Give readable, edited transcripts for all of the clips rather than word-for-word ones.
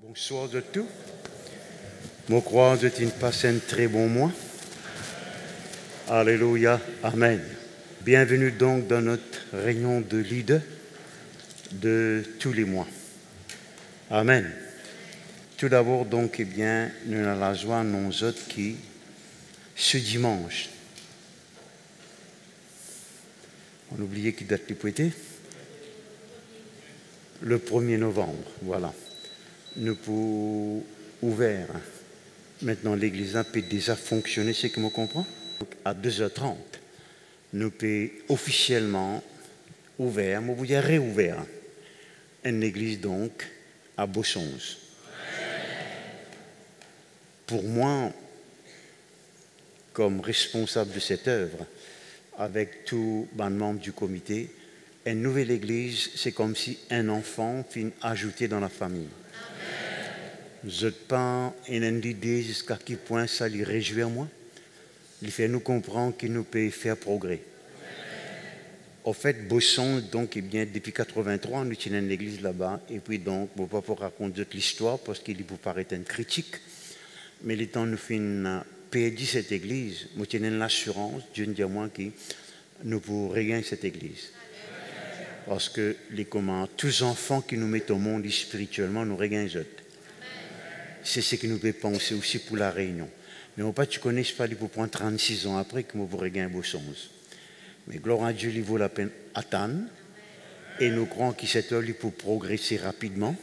Bonsoir de tous. Je crois que tu passes un très bon mois. Alléluia. Amen. Bienvenue donc dans notre réunion de leaders de tous les mois. Amen. Tout d'abord, donc, nous avons la joie, nous autres, qui, ce dimanche, on a oublié qui date le poété, le 1er novembre, voilà. Nous pouvons ouvrir. Maintenant, l'église peut déjà fonctionner, c'est que je comprends. Donc, à 2h30, nous pouvons officiellement ouvrir, je vous dire réouvert, une église donc à Bossons. Pour moi, comme responsable de cette œuvre, avec tous les membres du comité, une nouvelle église, c'est comme si un enfant fut ajouté dans la famille. Je n'ai pas une idée jusqu'à quel point ça lui réjouit moi. Il fait nous comprendre qu'il nous peut faire progrès. En fait, Bossons, donc, depuis 1983, nous tenons une église là-bas. Et puis, donc, je ne vais pas raconter toute l'histoire parce qu'il peut paraître une critique. Mais le temps nous finissons perdu cette église, nous tenons l'assurance, Dieu nous dit à moi, que nous pourrons regagner cette église. Parce que les commandes, tous enfants qui nous mettent au monde spirituellement, nous regagnent. C'est ce que nous pouvons penser aussi pour la réunion. Mais on pas tu connais pas pour prendre 36 ans après que nous pourrons regagner Bossons. Mais gloire à Dieu, il vaut la peine attendre. Et nous croyons que cette heure pour progresser rapidement.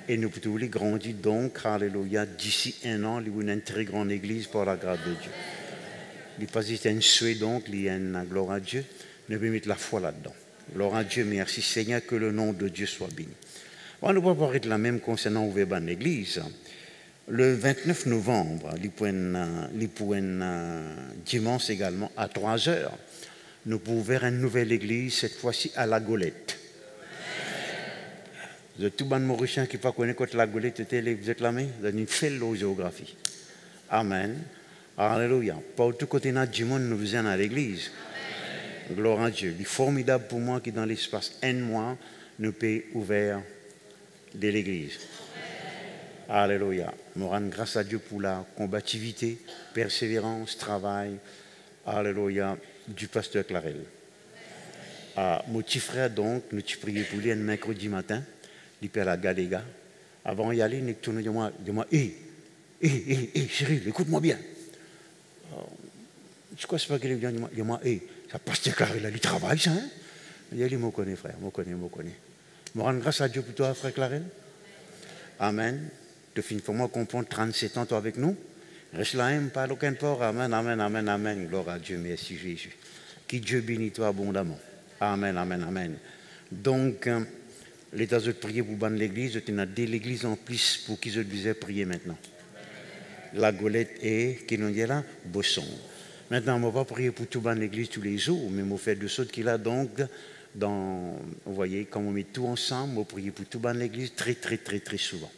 Et nous pouvons grandir donc, alléluia, d'ici un an, il y a une très grande église par la grâce de Dieu. Il pas juste un souhait donc, il y a une gloire à Dieu. Nous pouvons mettre la foi là-dedans. Gloire à Dieu, merci Seigneur, que le nom de Dieu soit béni. On ne va pas être la même concernant ouvrir l'église. Le 29 novembre, dimanche également, à 3h, nous pouvons ouvrir une nouvelle église, cette fois-ci à La Golette. Vous êtes tous les Mauriciens qui ne connaissent pas La Golette, vous êtes là, mais vous avez une fellow géographie. Amen. Alléluia. Par tout côté du monde, nous venons à l'église. Gloire à Dieu. Il est formidable pour moi que dans l'espace un mois, nous pouvons ouvrir de l'église. Alléluia. Nous rendons grâce à Dieu pour la combativité, persévérance, travail. Alléluia. Du pasteur Clarel. Mon petit frère, donc, nous t'y prions pour lui un mercredi matin, il perd la galéga. Avant d'y aller, nous tournons de moi, chérie, écoute-moi bien. Tu crois que c'est pas qu'il vient de moi, ça pasteur Clarel, il travaille, ça, hein? Il dit, je connais, frère, je connais. Je rends grâce à Dieu pour toi, frère Clarel. Amen. Tu finis pour moi comprendre 37 ans, toi avec nous. Reste là, pas aucun port. Amen. Gloire à Dieu, merci Jésus. Que Dieu bénisse toi abondamment. Amen. Donc, l'état de prier pour ban l'église, tu as deux l'église en plus pour qui je disais prier maintenant. La Golette et, qui nous dit là, Bossons. Maintenant, on ne va pas prier pour tout ban l'église tous les jours, mais on fait de choses qu'il a donc, vous voyez, quand on met tout ensemble, on prie pour tout ban l'église très souvent.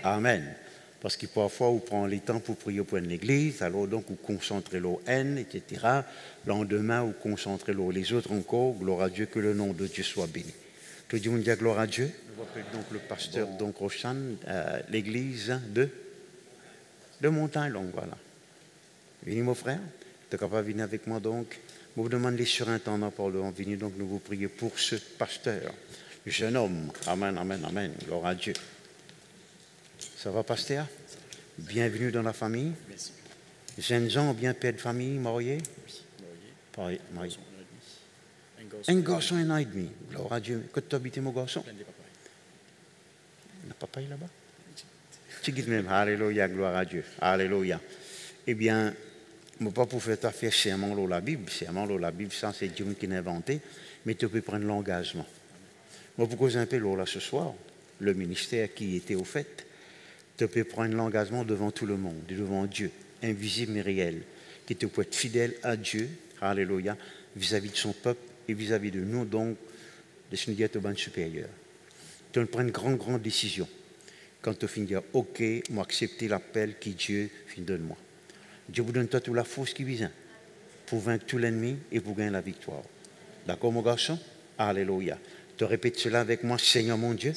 Amen. Parce que parfois, on prend le temps pour prier pour une église, alors donc, on concentre l'eau haine, etc. Lendemain, on concentre l'eau les autres encore. Gloire à Dieu, que le nom de Dieu soit béni. Tout le monde dit gloire à Dieu. On appelle donc le pasteur donc Rochan, l'église de Montagne Longue, voilà. Venez, mon frère. Tu es capable de venir avec moi donc. Je vous demande les surintendants, pardon. Venez donc nous vous prier pour ce pasteur, jeune homme. Amen. Gloire à Dieu. Ça va, pasteur? Bienvenue dans la famille. Merci. Jeunes gens, bien père de famille, marié? Oui, marié. Un garçon, 1 an et demi. Gloire à Dieu. Que tu habites, mon garçon? Le papa est là-bas? Tu dis même, alléluia, gloire à Dieu. Alléluia. Eh bien, je ne peux pas pour faire ta faire serment la Bible. Serment la Bible, ça, c'est Dieu qui l'a inventé. Mais tu peux prendre l'engagement. Moi, pour causer un peu là ce soir, le ministère qui était au fait, tu peux prendre l'engagement devant tout le monde, devant Dieu, invisible mais réel, qui te peut être fidèle à Dieu, alléluia, vis-à-vis de son peuple et vis-à-vis de nous, donc, de ce qu'il au ban supérieur. Tu prends une grande décision. Quand tu finis de dire, OK, moi accepter l'appel que Dieu finit de moi. Dieu vous donne toute la force qui vient pour vaincre tout l'ennemi et pour gagner la victoire. D'accord, mon garçon? Alléluia. Tu répètes cela avec moi, Seigneur mon Dieu.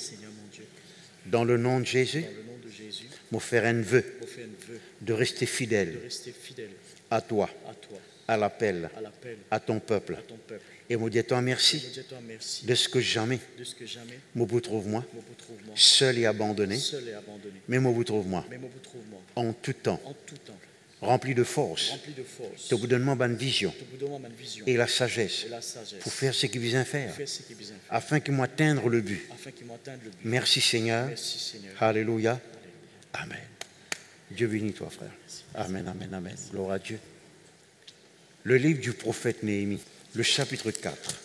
Dans le nom de Jésus, dans le nom de Jésus, me faire un vœu pour faire un vœu de rester de fidèle rester fidèle à toi, à toi, à l'appel, à l'appel, à ton peuple. à ton peuple. Et me dire toi Je merci dis toi merci de ce que jamais de ce que jamais me vous trouve moi, me vous trouve moi, seul et abandonné, seul et abandonné. mais me vous trouve moi, Mais me vous trouve moi, en tout temps, en tout temps, rempli de force, rempli de force. te vous donne moi bonne vision Te vous donne ma vision et la sagesse et la sagesse pour faire ce qu'il vient faire, faire ce qui est besoin faire, afin qu'il m'atteindre le but. afin qu'il m'atteigne le but. Merci Seigneur. Merci Seigneur. Alléluia. Alléluia. Amen. Dieu bénit toi, frère. Amen, amen, amen. Gloire à Dieu. Le livre du prophète Néhémie, le chapitre 4.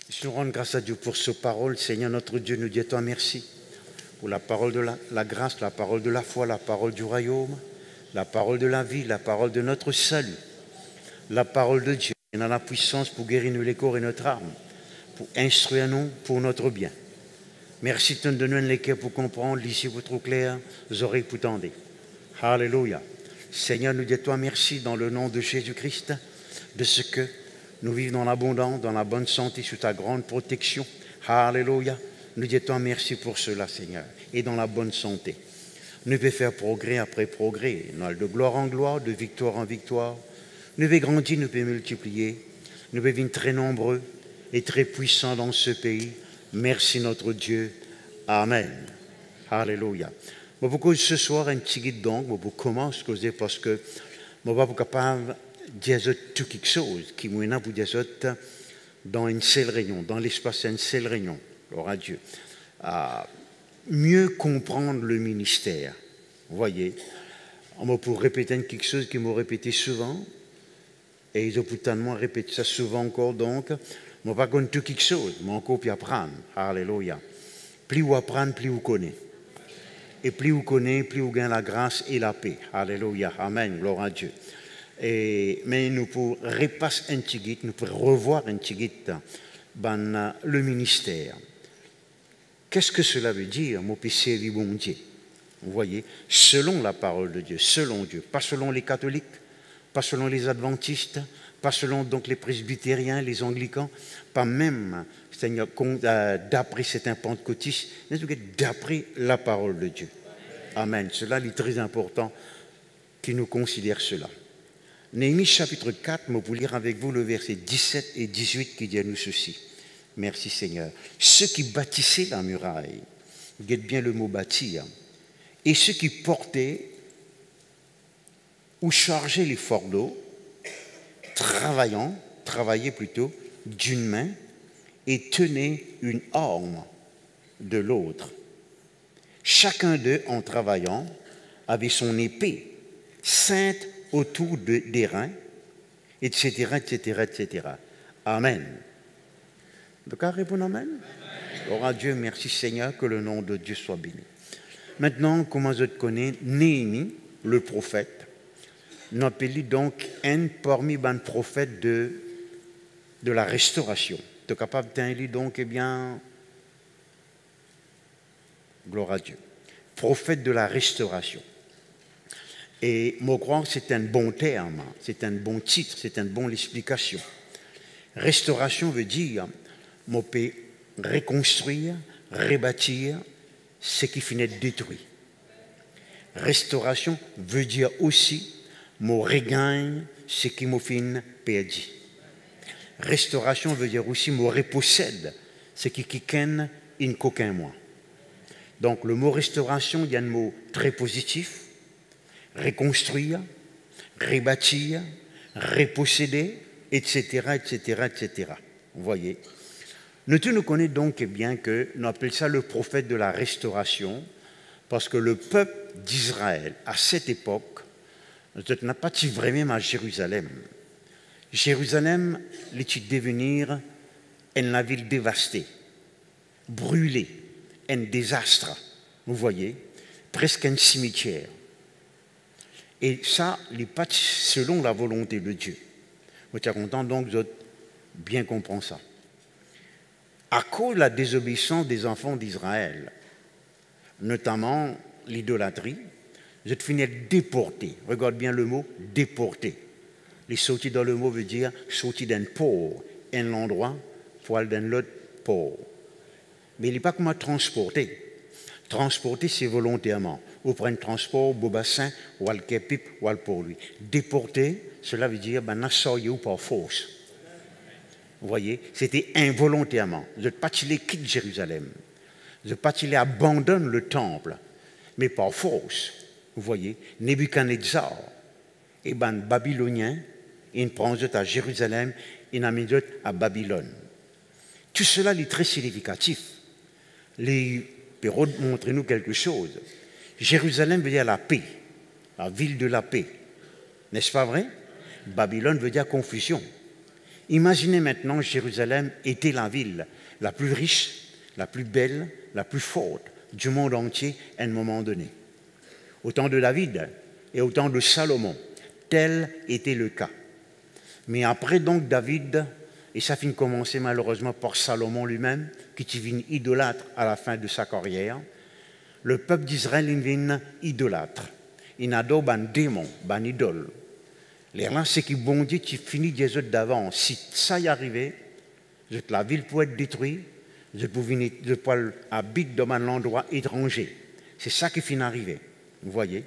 Si nous rendons grâce à Dieu pour ce parole, Seigneur notre Dieu, nous disons toi merci pour la parole de la grâce, la parole de la foi, la parole du royaume, la parole de la vie, la parole de notre salut, la parole de Dieu, qui a la puissance pour guérir les corps et notre âme, pour instruire nous pour notre bien. Merci de nous donner les cœurs pour comprendre, l'ici pour trop clair, les oreilles pour tendre. Alléluia. Seigneur, nous disons toi merci dans le nom de Jésus-Christ, de ce que nous vivons dans l'abondance, dans la bonne santé, sous ta grande protection. Alléluia. Nous disons toi merci pour cela, Seigneur, et dans la bonne santé. Nous pouvons faire progrès après progrès, nous allons de gloire en gloire, de victoire en victoire. Nous pouvons grandir, nous pouvons multiplier. Nous pouvons être très nombreux et très puissants dans ce pays. Merci notre Dieu. Amen. Alléluia. Je vais ce soir un petit guide donc, je vais commencer parce que je ne vais pas capable de dire tout quelque chose qui m'a pour dire dans une seule réunion, dans l'espace d'une seule réunion. Gloire à Dieu. Mieux comprendre le ministère. Vous voyez, on peut répéter quelque chose qui m'a répété souvent, et ils ont pourtant répété ça souvent encore, donc, je ne vais pas connaître tout quelque chose, mais encore puis apprendre. Alléluia. Plus vous apprenez, plus vous connaissez. Et plus vous connaissez, plus vous gagnez la grâce et la paix. Alléluia. Amen. Gloire à Dieu. Mais nous pouvons repasser un petit guide, nous pouvons revoir un petit guide dans le ministère. Qu'est-ce que cela veut dire, mon péché du bon Dieu? Vous voyez, selon la parole de Dieu, selon Dieu, pas selon les catholiques, pas selon les adventistes, pas selon donc les presbytériens, les anglicans, pas même d'après certains pentecôtistes, mais d'après la parole de Dieu. Amen. Cela est très important qu'il nous considère cela. Néhémie chapitre 4, je vais lire avec vous le verset 17 et 18 qui dit à nous ceci. Merci Seigneur. Ceux qui bâtissaient la muraille, guette bien le mot bâtir, et ceux qui portaient ou chargeaient les fardeaux, travaillaient plutôt d'une main et tenaient une arme de l'autre. Chacun d'eux, en travaillant, avait son épée ceinte autour des reins, etc., etc., etc. Amen. Donc, répondre Amen. Gloire à Dieu, merci Seigneur, que le nom de Dieu soit béni. Maintenant, comment je te connais, Néhémie, le prophète, nous appelons donc un parmi les prophètes de la restauration. Tu es capable d'être donc, eh bien, gloire à Dieu, prophète de la restauration. Et moi, je crois que c'est un bon terme, c'est un bon titre, c'est une bonne explication. Restauration veut dire, on peut reconstruire, rebâtir ce qui finit de détruit. Restauration veut dire aussi, on regagne ce qui m'a fin perdu. Restauration veut dire aussi, on repossède ce qui ken in qu'aucun moi. Donc le mot restauration, il y a un mot très positif. Reconstruire, rebâtir, reposséder, etc., etc., etc. Vous voyez. Nous tous nous connaissons donc bien que nous appelons ça le prophète de la restauration, parce que le peuple d'Israël, à cette époque, n'a pas vraiment à Jérusalem. Jérusalem, est devenir une ville dévastée, brûlée, un désastre, vous voyez, presque un cimetière. Et ça, n'est pas selon la volonté de Dieu. Je suis content donc de bien comprendre ça. À cause de la désobéissance des enfants d'Israël, notamment l'idolâtrie, je finis déporté. Regarde bien le mot déporté. Les sorties dans le mot veut dire sortir d'un port, un endroit, pour aller dans l'autre port. Mais il n'est pas comme transporté. Transporter, c'est volontairement. Ou prendre transport, beau bassin, ou al kepip, ou al pour lui. Déporter, cela veut dire, ben, n'assoyez ou par force. Vous voyez, c'était involontairement. Le Patilé quitte Jérusalem. Le Patilé abandonne le temple, mais par force. Vous voyez, Nebuchadnezzar, et ben Babylonien, il prend à Jérusalem, il amène à Babylone. Tout cela est très significatif. Les Pérode montrez-nous quelque chose. Jérusalem veut dire la paix, la ville de la paix. N'est-ce pas vrai? Babylone veut dire confusion. Imaginez maintenant, Jérusalem était la ville la plus riche, la plus belle, la plus forte du monde entier à un moment donné. Au temps de David et au temps de Salomon, tel était le cas. Mais après donc David, et ça finit commencer malheureusement par Salomon lui-même, qui devient idolâtre à la fin de sa carrière, le peuple d'Israël devient idolâtre. Il adore un démon, un idole. Les gens, c'est qui bon Dieu, qui finit des autres d'avant. Si ça y arrivait, la ville pourrait être détruite, je pourrais habiter dans un endroit étranger. C'est ça qui finit d'arriver. Vous voyez?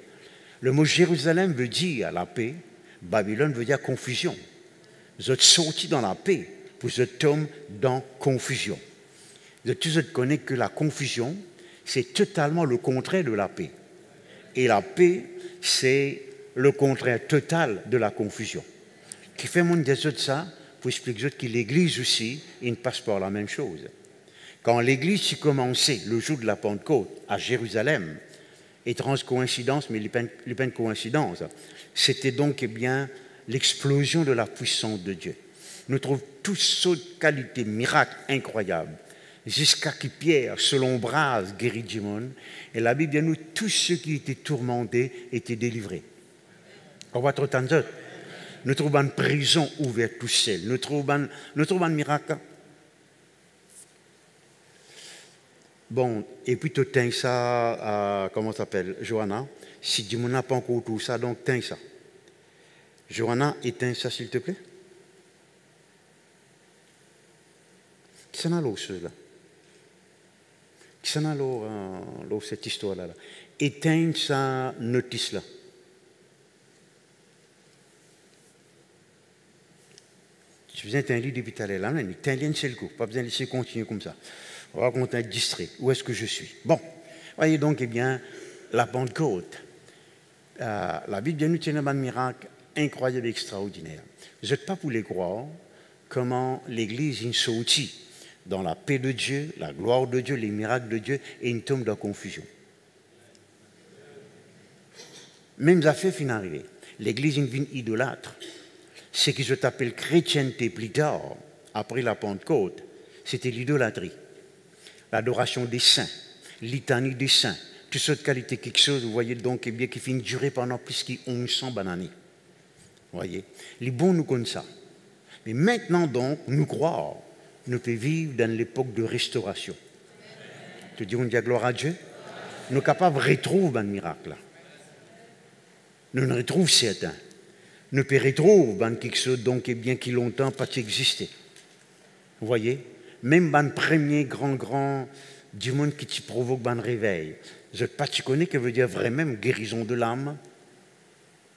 Le mot Jérusalem veut dire la paix, Babylone veut dire confusion. Vous êtes sortis dans la paix, vous êtes tombés dans confusion. Vous connaissez que la confusion, c'est totalement le contraire de la paix. Et la paix, c'est le contraire total de la confusion. Qui fait mon des autres ça, pour expliquer que l'Église aussi, il passe par la même chose. Quand l'Église a commencé le jour de la Pentecôte à Jérusalem, étrange coïncidence, mais il n'y a pas de coïncidence, c'était donc eh bien l'explosion de la puissance de Dieu. Nous trouvons toutes sortes de qualités, miracles incroyables, jusqu'à qui Pierre, selon Bras, guérit du monde. Et la Bible dit nous, tous ceux qui étaient tourmentés étaient délivrés. On va trop tendre. Nous trouvons une prison ouverte tout seul. Nous trouvons un miracle. Bon, et puis tu tiens ça, comment ça s'appelle, Johanna. Si tu n'as pas encore tout ça, donc tiens ça. Johanna, éteins ça s'il te plaît. Qui s'en a l'eau, ceux-là? Qui s'en a l'eau, cette histoire-là? Éteins sa notice-là. Je besoin d'un lit depuis tout à l'heure. T'as un lien, c'est le coup. Pas besoin de laisser continuer comme ça. On va qu'on être distrait. Où est-ce que je suis? Bon, voyez donc, eh bien, la Pentecôte. La Bible nous tient un miracle incroyable et extraordinaire. Vous n'êtes pas pour les croire comment l'Église est sortie dans la paix de Dieu, la gloire de Dieu, les miracles de Dieu, et une tombe dans la confusion. Même affaires finissent d'arriver. L'Église est une vie idolâtre. Ce qui se appelle chrétienté plus tard, après la Pentecôte, c'était l'idolâtrie. L'adoration des saints, litanie des saints, toutes sortes de qualités, quelque chose, vous voyez donc, eh bien, qui finit de durer pendant plus de 1100 années. Vous voyez, les bons nous connaissent ça. Mais maintenant donc, nous croire, nous pouvons vivre dans l'époque de restauration. Tu dis, on dit gloire à Dieu. Nous sommes capables de retrouver un miracle. Nous ne retrouvons certains. Nous pouvons retrouver quelque chose donc, eh bien, qui longtemps pas existé. Vous voyez, même le premier grand du monde qui te provoque un réveil. Je ne sais pas, tu connais que veut dire vraiment guérison de l'âme,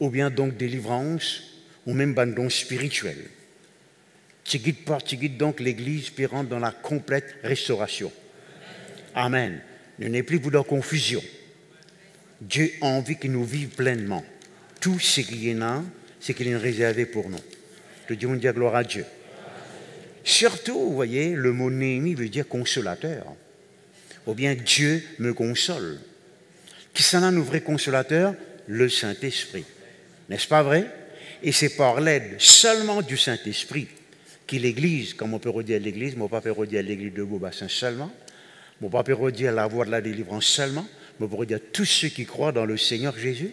ou bien donc délivrance, ou même un don spirituel. Tu guides donc l'Église qui rentre dans la complète restauration. Amen. Ne n'est plus pour la confusion. Dieu a envie que nous vivions pleinement. Tout ce qu'il y en a, c'est qu'il est réservé pour nous. Je dis, on dit gloire à Dieu. Surtout, vous voyez, le mot Néhémie veut dire consolateur. Ou bien Dieu me console. Qui s'en a un vrai consolateur? Le Saint-Esprit. N'est-ce pas vrai? Et c'est par l'aide seulement du Saint-Esprit que l'Église, comme on peut redire l'Église, mais on ne peut pas redire l'Église de Beaubassin seulement, on ne peut pas redire la voie de la délivrance seulement, mais on peut redire tous ceux qui croient dans le Seigneur Jésus,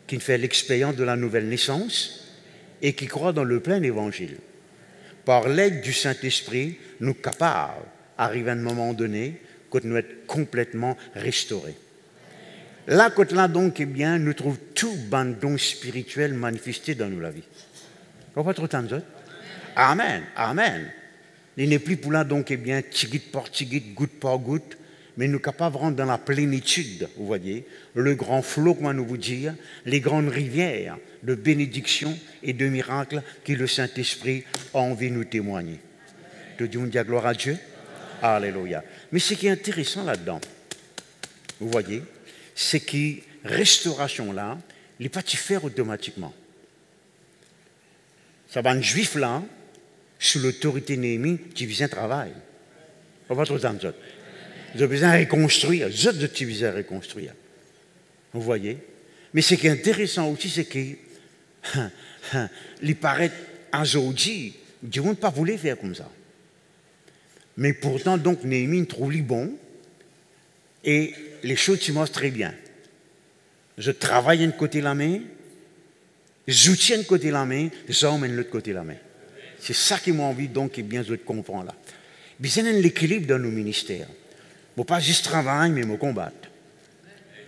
qui fait l'expérience de la nouvelle naissance et qui croient dans le plein évangile. Par l'aide du Saint-Esprit, nous sommes capables, arriver à un moment donné, quand nous sommes complètement restaurés. Là, quand là, donc, eh bien, nous trouvons tout bon don spirituel manifesté dans nous la vie. On va trop tendre. Amen, amen. Il n'est plus pour là, donc, eh bien, tigit par tigit, goutte par goutte, mais nous sommes capables de rentrer dans la plénitude, vous voyez, le grand flot, comment nous vous dire, les grandes rivières de bénédictions et de miracles que le Saint-Esprit a envie de nous témoigner. Te disons dire gloire à Dieu. Alléluia. Mais ce qui est intéressant là-dedans, vous voyez, c'est que restauration là, il n'est pas de faire automatiquement. Ça va un juif là, sous l'autorité de Néhémie, qui vient travail. On va trouver dans le vous avez besoin de reconstruire, vous avez besoin de reconstruire. Vous voyez? Mais ce qui est intéressant aussi, c'est qu'il paraît aujourd'hui, Dieu ne pas voulu faire comme ça. Mais pourtant, donc, Néhémie trouve les bon et les choses se marchent très bien. Je travaille d'un côté la main, j'outille d'un côté la main, j'emmène de l'autre côté la main. C'est ça qui m'a envie, donc, et bien, je comprends là. Mais c'est un équilibre dans nos ministères. Je ne pas juste travailler, mais je combattre.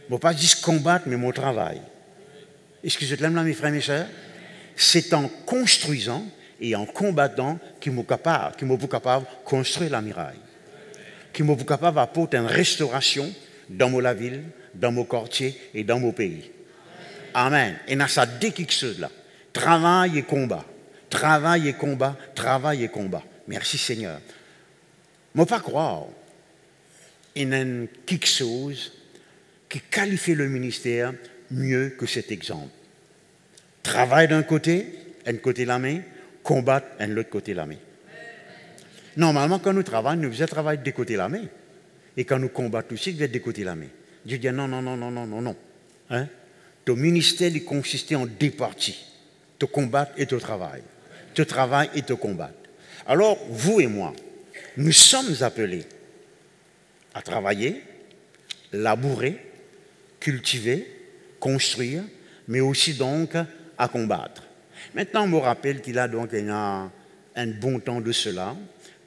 Je ne pas juste combattre, mais je travaille. Excusez-moi, mes frères et mes sœurs. C'est en construisant et en combattant qu'il m'est capable de construire la muraille. Qu'il m'est capable d'apporter une restauration dans ma ville, dans mon quartier et dans mon pays. Amen. Et dans ça, dès quelque chose là. Travail et combat. Travail et combat. Travail et combat. Merci Seigneur. Je ne pas croire. Il y a quelque chose qui qualifie le ministère mieux que cet exemple. Travail d'un côté la main, combattre de l'autre côté la main. Normalement, quand nous travaillons, nous faisons travail des côtés la main. Et quand nous combattons aussi, nous faisons des côtés la main. Dieu dit non. Hein? Ton ministère il consistait en deux parties. Te combattre et te travail. Te travail et te combattre. Alors, vous et moi, nous sommes appelés à travailler, labourer, cultiver, construire, mais aussi donc à combattre. Maintenant, on me rappelle qu'il a donc il y a un bon temps de cela.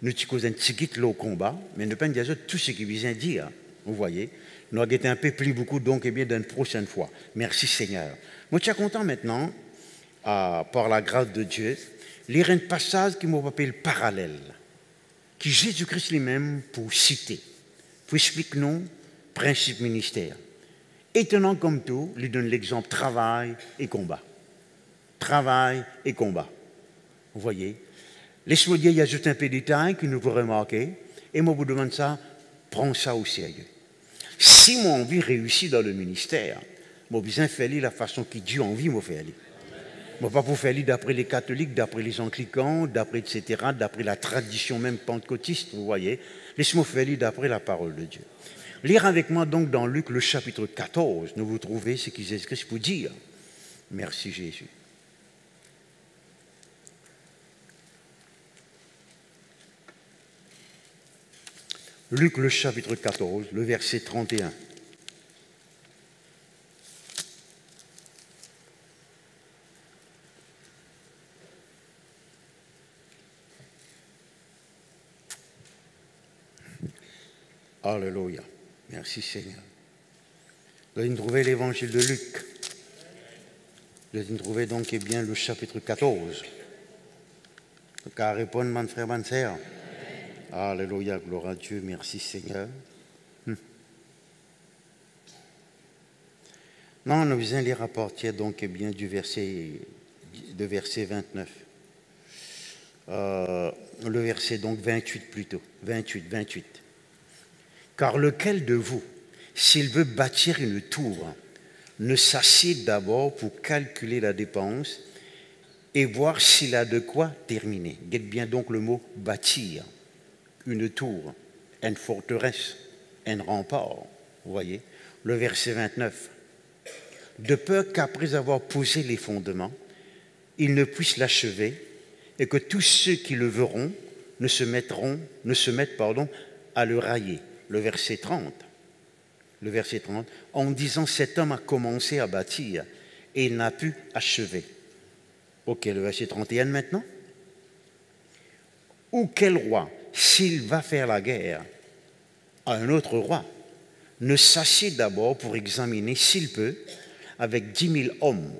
Nous avons un petit au combat, mais ne pas dire tout ce qu'il vient dire. Vous voyez, nous avons été un peu plus beaucoup, donc, et bien d'une prochaine fois. Merci Seigneur. Moi, je suis content maintenant, par la grâce de Dieu, lire un passage qui m'appelle parallèle, qui Jésus-Christ lui-même pour citer. Pour expliquer nous, principe ministère. Étonnant comme tout, il donne l'exemple travail et combat. Travail et combat. Vous voyez? Laisse-moi dire, il y a juste un peu de détails que nous pouvons remarquer. Et moi, vous demande ça, prends ça au sérieux. Si mon envie réussit dans le ministère, moi, besoin de faire la façon que Dieu a envie de me faire. Moi, pas pour faire d'après les catholiques, d'après les anglicans, d'après etc., d'après la tradition même pentecôtiste, vous voyez. Laisse-moi faire d'après la parole de Dieu. Lire avec moi donc dans Luc le chapitre 14, nous vous trouvez ce qu'ils écrivent pour dire. Merci Jésus. Luc le chapitre 14, le verset 31. Alléluia. Merci Seigneur. Vous allez trouver l'évangile de Luc. Vous allez trouver donc eh bien, le chapitre 14. Car répondre, mon frère, mon sœur. Alléluia, gloire à Dieu, merci Seigneur. Non, nous allons lire à partir donc eh bien, du verset 29. Le verset donc 28 plutôt. 28. Car lequel de vous, s'il veut bâtir une tour, ne s'assied d'abord pour calculer la dépense et voir s'il a de quoi terminer. Guette bien donc le mot bâtir. Une tour, une forteresse, un rempart. Vous voyez, le verset 29. De peur qu'après avoir posé les fondements, il ne puisse l'achever et que tous ceux qui le verront ne se mettent à le railler. Le verset 30, en disant cet homme a commencé à bâtir et il n'a pu achever. Ok, le verset 31 maintenant. Ou quel roi, s'il va faire la guerre à un autre roi, ne s'assied d'abord pour examiner s'il peut, avec 10 000 hommes,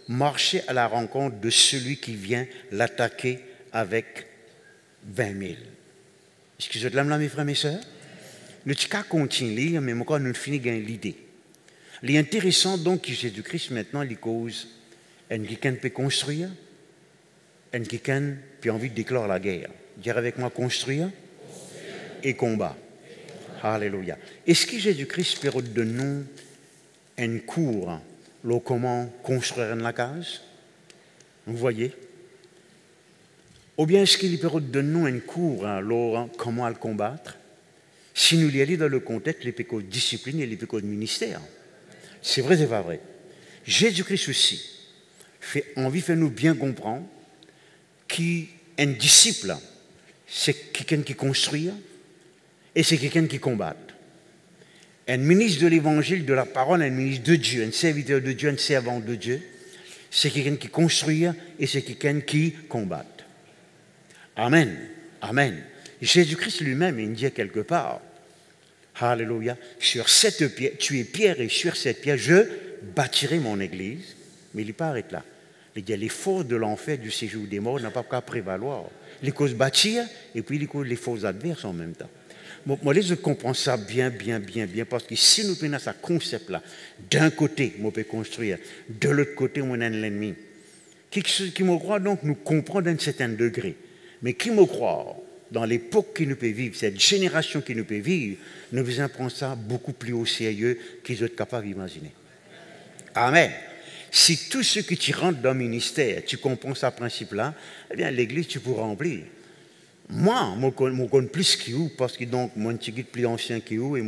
marcher à la rencontre de celui qui vient l'attaquer avec 20 000. Excusez-moi là, mes frères, mes sœurs. Nous ne continuons à lire, mais encore nous finissons l'idée. L'intéressant donc que Jésus-Christ maintenant, il cause, quelqu'un peut construire, quelqu'un peut envie de déclarer la guerre. Dire avec moi construire et combat. Alléluia. Est-ce que Jésus-Christ peut donner un cours sur comment construire la case? Vous voyez? Ou bien est-ce qu'il peut donner un cours sur comment le combattre? Si nous l'y allons dans le contexte, les péchés de discipline et les péchés de ministère. C'est vrai, c'est pas vrai. Jésus-Christ aussi fait envie de faire nous bien comprendre qu'un disciple, c'est quelqu'un qui construit et c'est quelqu'un qui combat. Un ministre de l'évangile, de la parole, un ministre de Dieu, un serviteur de Dieu, un servant de Dieu, c'est quelqu'un qui construit et c'est quelqu'un qui combat. Amen. Amen. Jésus-Christ lui-même, il dit quelque part, Alléluia, sur cette pierre, tu es pierre et sur cette pierre, je bâtirai mon église. Mais il n'est pas arrêté là. Il dit, les forces de l'enfer du séjour des morts n'ont pas qu'à prévaloir. Les causes bâtir et puis les forces adverses en même temps. Moi, je comprends ça bien, parce que si nous prenons ce concept-là, d'un côté, on peut construire, de l'autre côté, on a l'ennemi. Qui me croit donc nous comprend d'un certain degré, mais qui me croit dans l'époque qui nous peut vivre, cette génération qui nous peut vivre, nous devons prendre ça beaucoup plus au sérieux qu'ils sont capables d'imaginer. Amen. Si tous ceux qui tu rentrent dans le ministère, tu comprends ce principe-là, eh bien l'église, tu pourras remplir. Moi, je connais plus que vous, parce que donc, moi, je suis plus ancien que vous, et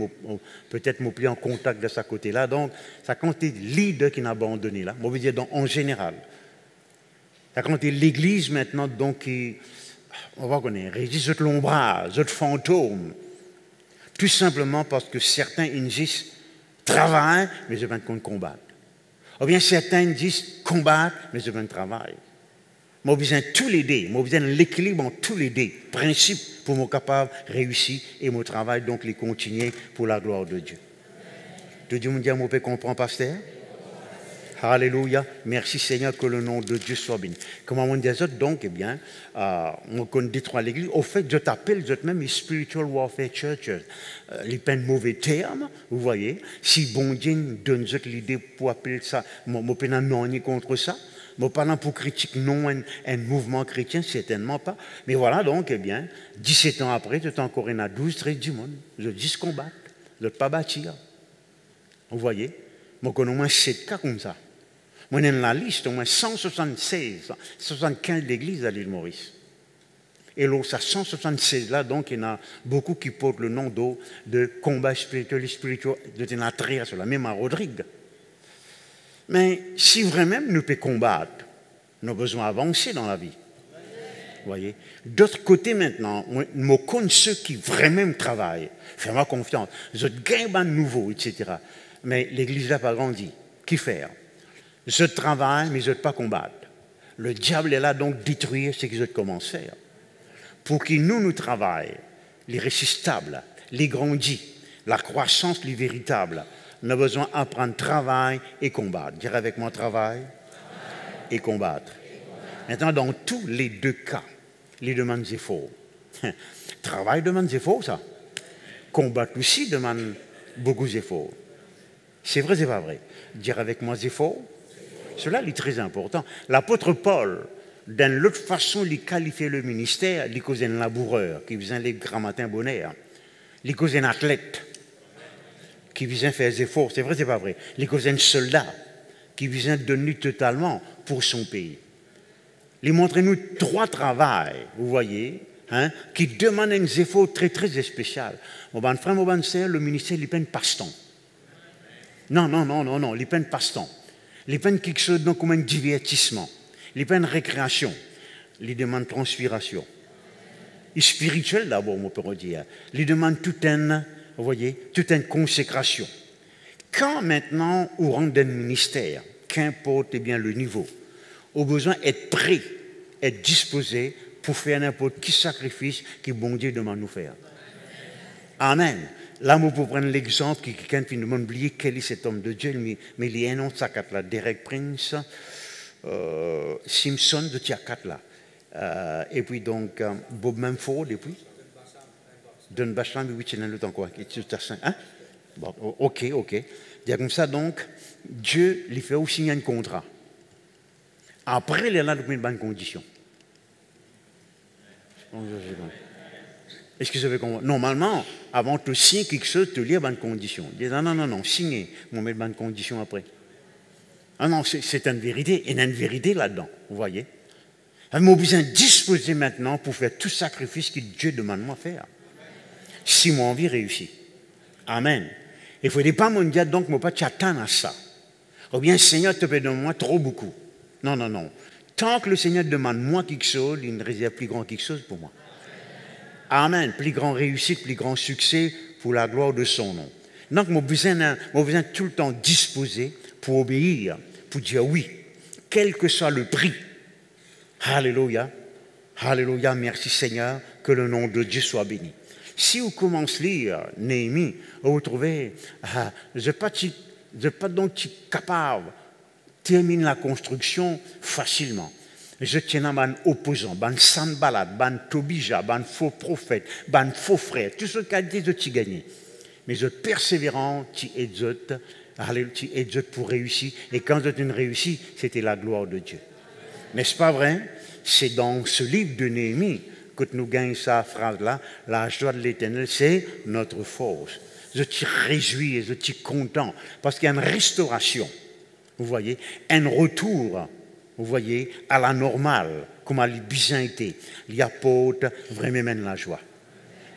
peut-être je suis plus en contact de ce côté-là. Donc, ça compte les leaders qui n'ont abandonné là. Moi, je veux dire, donc, en général. Ça compte l'église maintenant, donc, qui, on va connaître, résiste de l'ombrage, de fantôme. Tout simplement parce que certains, ils disent, travaillent, mais je ne vais pas combattre. Ou bien certains disent, combattre, mais je vais travailler. Moi, j'ai besoin de tous les deux. Moi, j'ai besoin de l'équilibre en tous les deux. Principe pour me capable de réussir et mon travail, donc, les continuer pour la gloire de Dieu. De Dieu me dit, moi, je comprends, pasteur? Alléluia. Merci Seigneur, que le nom de Dieu soit béni. Comment on dit ça? Donc, eh bien, on connaît détruire l'église. Au fait, je t'appelle, je même Spiritual Warfare Church. Les peines de mauvais termes, vous voyez. Si bon Dieu nous donne l'idée pour appeler ça, je peux non contre ça. Je ne parle pas pour critiquer non un mouvement chrétien, certainement pas. Mais voilà donc, eh bien, 17 ans après, tu es encore à 12, 13 du monde. Je dis combattre, je ne pas bâtir. Vous voyez? Moi, je connais au moins 7 cas comme ça. Moi, dans la liste, au moins 176, 75 l'église à l'île Maurice. Et là, ça 176 là, donc, il y en a beaucoup qui portent le nom de combat spirituel, de Ténatria, sur la même à Rodrigue. Mais si vraiment nous pouvons combattre, nous avons besoin d'avancer dans la vie. Vous voyez? D'autre côté maintenant, je connais ceux qui vraiment travaillent. Fais-moi confiance. Je gagne de nouveau, etc. Mais l'église n'a pas grandi. Qui fait? Je travaille, mais je ne pas combattre. Le diable est là donc détruire ce que je commence à faire. Pour qu'il nous travaille, les résistables, les grandis, la croissance, les véritables, on a besoin d'apprendre travail et combattre. Dire avec moi travail et combattre. Maintenant, dans tous les deux cas, les demandes efforts. Travail demande efforts, ça. Combattre aussi demande beaucoup d'efforts. C'est vrai, c'est pas vrai. Dire avec moi efforts, cela est très important. L'apôtre Paul, d'une autre façon, il qualifiait le ministère, il causait un laboureur qui faisait les grammatins bonheur, il causait un athlète qui visait faire des efforts, c'est vrai, c'est pas vrai. Il causait un soldat qui visait donner totalement pour son pays. Il montrait nous 3 travails, vous voyez, hein, qui demandent des efforts très, très spéciaux. Mon bon frère, mon bon sœur, le ministère, il peine passe-temps. Non, il peine passe-temps. Il peine quelque chose comme un divertissement. Il peine récréation. Il demande transpiration. Il spirituel d'abord, on peut dire. Il demande toute une consécration. Quand maintenant, on rentre dans le ministère, qu'importe bien le niveau, on a besoin d'être prêt, être disposé pour faire n'importe quel sacrifice que bon Dieu demande de nous faire. Amen. Là, on peut prendre l'exemple que quelqu'un qui nous demande oublier quel est cet homme de Dieu, mais il y a un nom de sa carte là, Derek Prince, Simpson de Tiakat là, et puis donc Bob Mumford, et puis Donne bachlan, mais oui, tu le temps quoi? Hein? Bon, ok. Dire comme ça, donc, Dieu lui fait aussi signer un contrat. Après, il est là de bonnes conditions. Est-ce que vous avez compris? Normalement, avant de signer quelque chose, tu lis bonnes conditions. Dis non, signer, on met de bonnes conditions après. Ah non, c'est une vérité, il y a une vérité là-dedans, vous voyez. Alors, moi, besoin de disposer maintenant pour faire tout sacrifice que Dieu demande moi de faire. Si mon envie réussit. Amen. Il ne faudrait pas me dire donc, moi, pas t'attendre à ça. Ou bien, Seigneur, te paie de moi trop beaucoup. Non. Tant que le Seigneur demande moi quelque chose, il ne réserve plus grand quelque chose pour moi. Amen. Plus grand réussite, plus grand succès pour la gloire de son nom. Donc, moi, besoin tout le temps disposer pour obéir, pour dire oui, quel que soit le prix. Alléluia. Alléluia. Merci Seigneur. Que le nom de Dieu soit béni. Si vous commencez à lire Néhémie, vous trouvez, je ne suis pas donc capable de terminer la construction facilement. Je tiens à un opposant, un Sanballat, un Tobija, un faux prophète, un faux frère, tout ce qualité de tu gagner. Mais je persévérant, tu exhortes pour réussir. Et quand tu as réussi, c'était la gloire de Dieu. N'est-ce pas vrai? C'est dans ce livre de Néhémie que nous gagnons cette phrase-là. La joie de l'Éternel, c'est notre force. Je suis réjoui et je suis content parce qu'il y a une restauration. Vous voyez, un retour, vous voyez, à la normale, comme à bien été. Il apporte vraiment la joie.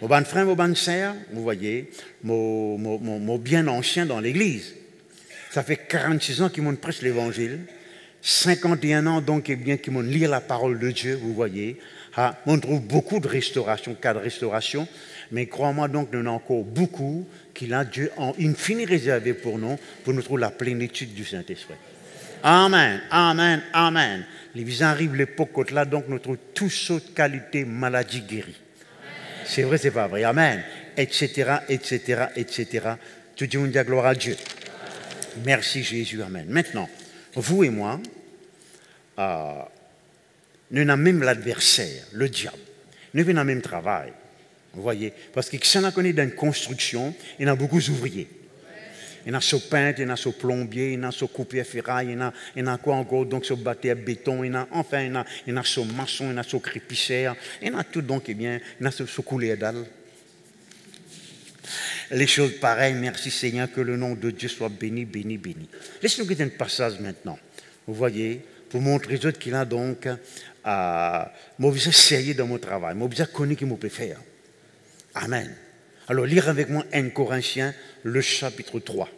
Mon bon frère, mon bonne sœur, vous voyez, mon bien ancien dans l'église. Ça fait 46 ans qu'ils m'ont prêché l'évangile. 51 ans donc, eh bien, qu'ils m'ont lu la parole de Dieu, vous voyez. On trouve beaucoup de restauration, cas de restauration. Mais crois-moi donc, nous avons encore beaucoup qu'il a Dieu en infini réservé pour nous trouver la plénitude du Saint-Esprit. Amen. Les arrivent l'époque là, donc nous trouvons toutes sortes de qualités, maladies guéries. C'est vrai, c'est pas vrai. Amen. Etc. Tout le monde dit gloire à Dieu. Merci Jésus. Amen. Maintenant, vous et moi, nous avons même l'adversaire, le diable. Nous avons le même travail. Vous voyez, parce que si on a connu dans une construction, il y a beaucoup d'ouvriers. Il y en a ce peintre, il y en a ce plombier, il y en a ce coupé ferraille, il y en a quoi encore, donc ce batteur béton, il y en a ce maçon, il y en a ce crépisseur, il y en a tout donc, eh bien, il y en a ce couleur dalle. Les choses pareilles, merci Seigneur, que le nom de Dieu soit béni. Laissez-nous quitter un passage maintenant. Vous voyez, pour montrer aux autres qu'il a donc, moi, vous essayez dans mon travail, moi, vous avez connu qu'il me peut faire. Amen. Alors, lire avec moi 1 Corinthiens, le chapitre 3.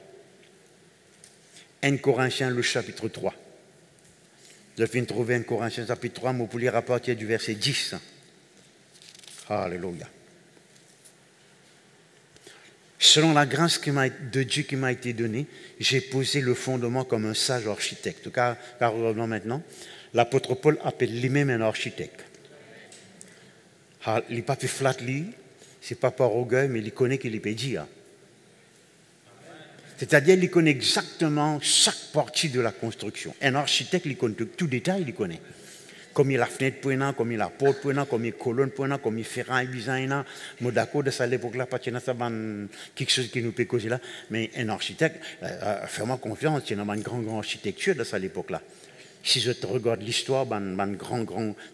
1 Corinthiens, le chapitre 3. Je viens de trouver 1 Corinthiens, chapitre 3, mais pour lire à partir du verset 10. Alléluia. Selon la grâce de Dieu qui m'a été donnée, j'ai posé le fondement comme un sage architecte. Car maintenant, l'apôtre Paul appelle lui-même un architecte. Il n'est pas fait flat lui. Ce n'est pas par orgueil, mais il connaît qu'il peut dire. C'est-à-dire qu'il connaît exactement chaque partie de la construction. Un architecte, il connaît tout détail, il connaît. Comme il y a la fenêtre pour un, comme il y a la porte pour un, comme il y a la colonne pour un, comme il y a ferraille bizarre. Moi d'accord de ça à l'époque-là, parce qu'il y a quelque chose qui nous peut causer là. Mais un architecte, fais-moi confiance, il y a une grande architecture de ça à l'époque-là. Si je te regarde l'histoire, un grand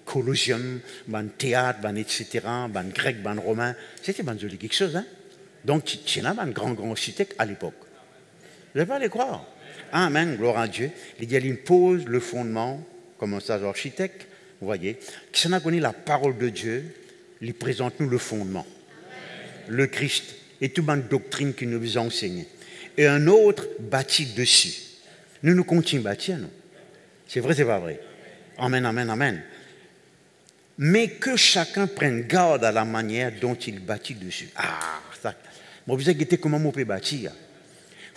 colosseum, un théâtre, etc., un grec, un romain, c'était un joli quelque chose. Hein? Donc, tu y en a un grand architecte à l'époque. Vous n'allez pas les croire. Amen, gloire à Dieu. Il pose le fondement, comme un sage architecte, vous voyez, qui s'en a connu la parole de Dieu, il présente nous le fondement. Le Christ et toute une doctrine qu'il nous a enseignée. Et un autre bâti dessus. Nous continuons à bâtir, nous. C'est vrai, c'est pas vrai. Amen. Mais que chacun prenne garde à la manière dont il bâtit dessus. Ça. Moi, vous avez comment on peut bâtir.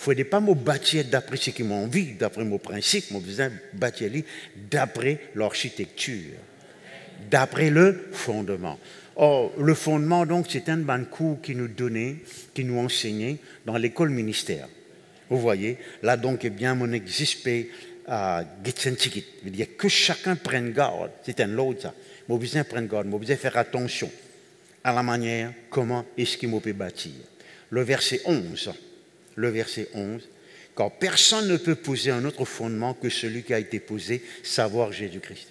Il ne faut pas me bâtir d'après ce qui m'a envie, d'après mon principe. Moi, vous avez bâtir d'après l'architecture, d'après le fondement. Or, le fondement, donc, c'est un ban cours qui nous donnait, qui nous enseignait dans l'école ministère. Vous voyez, là, donc, eh bien, mon existe veut dire que chacun prenne garde. C'est un lot, ça. Moi, besoin prendre garde, moi, besoin faire attention à la manière comment est-ce qu'il m'a pu bâtir. Le verset 11, car personne ne peut poser un autre fondement que celui qui a été posé, savoir Jésus-Christ.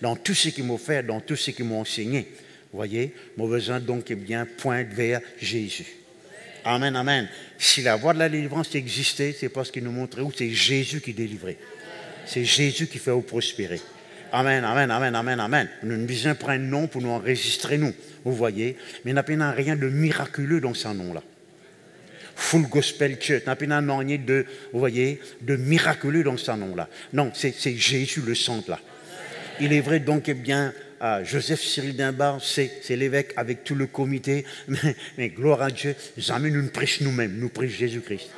Dans tout ce qu'il m'a fait, dans tout ce qu'il m'a enseigné, vous voyez, mon besoin donc est bien pointe vers Jésus. Amen, amen. Si la voie de la délivrance existait, c'est parce qu'il nous montrait où c'est Jésus qui délivrait. C'est Jésus qui fait vous prospérer. Amen, amen, amen, amen, amen. Nous ne besoin prendre un nom pour nous enregistrer, nous. Vous voyez, mais il n'y a rien de miraculeux dans ce nom-là. Full Gospel Church, il n'y a rien de, vous voyez, de miraculeux dans ce nom-là. Non, c'est Jésus le centre là. Il est vrai donc, eh bien, Joseph Cyril d'Imbar, c'est l'évêque avec tout le comité, mais gloire à Dieu, jamais nous ne prêchons nous-mêmes, nous prêchons Jésus-Christ.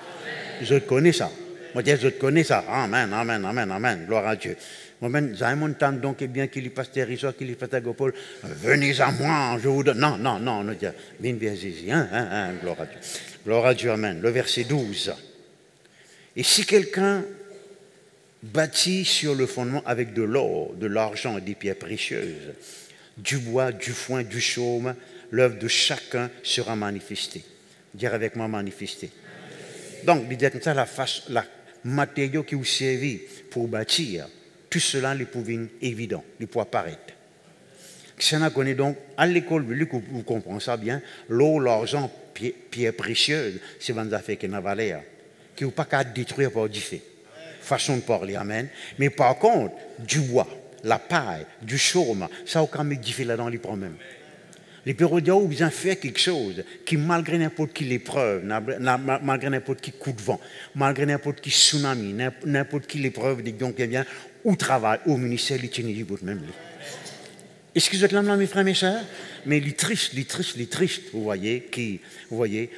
Je connais ça. Moi, je connais ça. Amen, amen, amen, amen, gloire à Dieu. Moi-même, j'ai mon temps donc, eh bien, qu'il est pasteur Richard, qu'il est pasteur Gopol, venez à moi, je vous donne. Non, non, non, non, viens vers Jésus, gloire à Dieu. Gloire à Dieu, amen. Le verset 12. Et si quelqu'un bâti sur le fondement avec de l'or, de l'argent et des pierres précieuses, du bois, du foin, du chaume, l'œuvre de chacun sera manifestée. Dire avec moi manifestée. Donc, il dit comme ça, la matériaux qui vous servent pour bâtir, tout cela les pouvait évident, les pouvait apparaître. Si on connaît donc, à l'école, vous comprenez ça bien, l'eau, l'argent, pierres précieuses, c'est une affaire qui n'a pas valeur, qui ne peut pas détruire par du fait. Façon de parler, amen. Mais par contre, du bois, la paille, du chaume, ça aucun mec diffé là dans les problèmes. Les périodiens ont besoin de faire quelque chose qui, malgré n'importe quelle épreuve, malgré n'importe quel coup de vent, malgré n'importe quel tsunami, n'importe quelle épreuve, donc, eh bien, au travail, au ministère, ils tiennent du bout même. Excusez-moi, là, mes frères, mes sœurs, mais les tristes, vous voyez,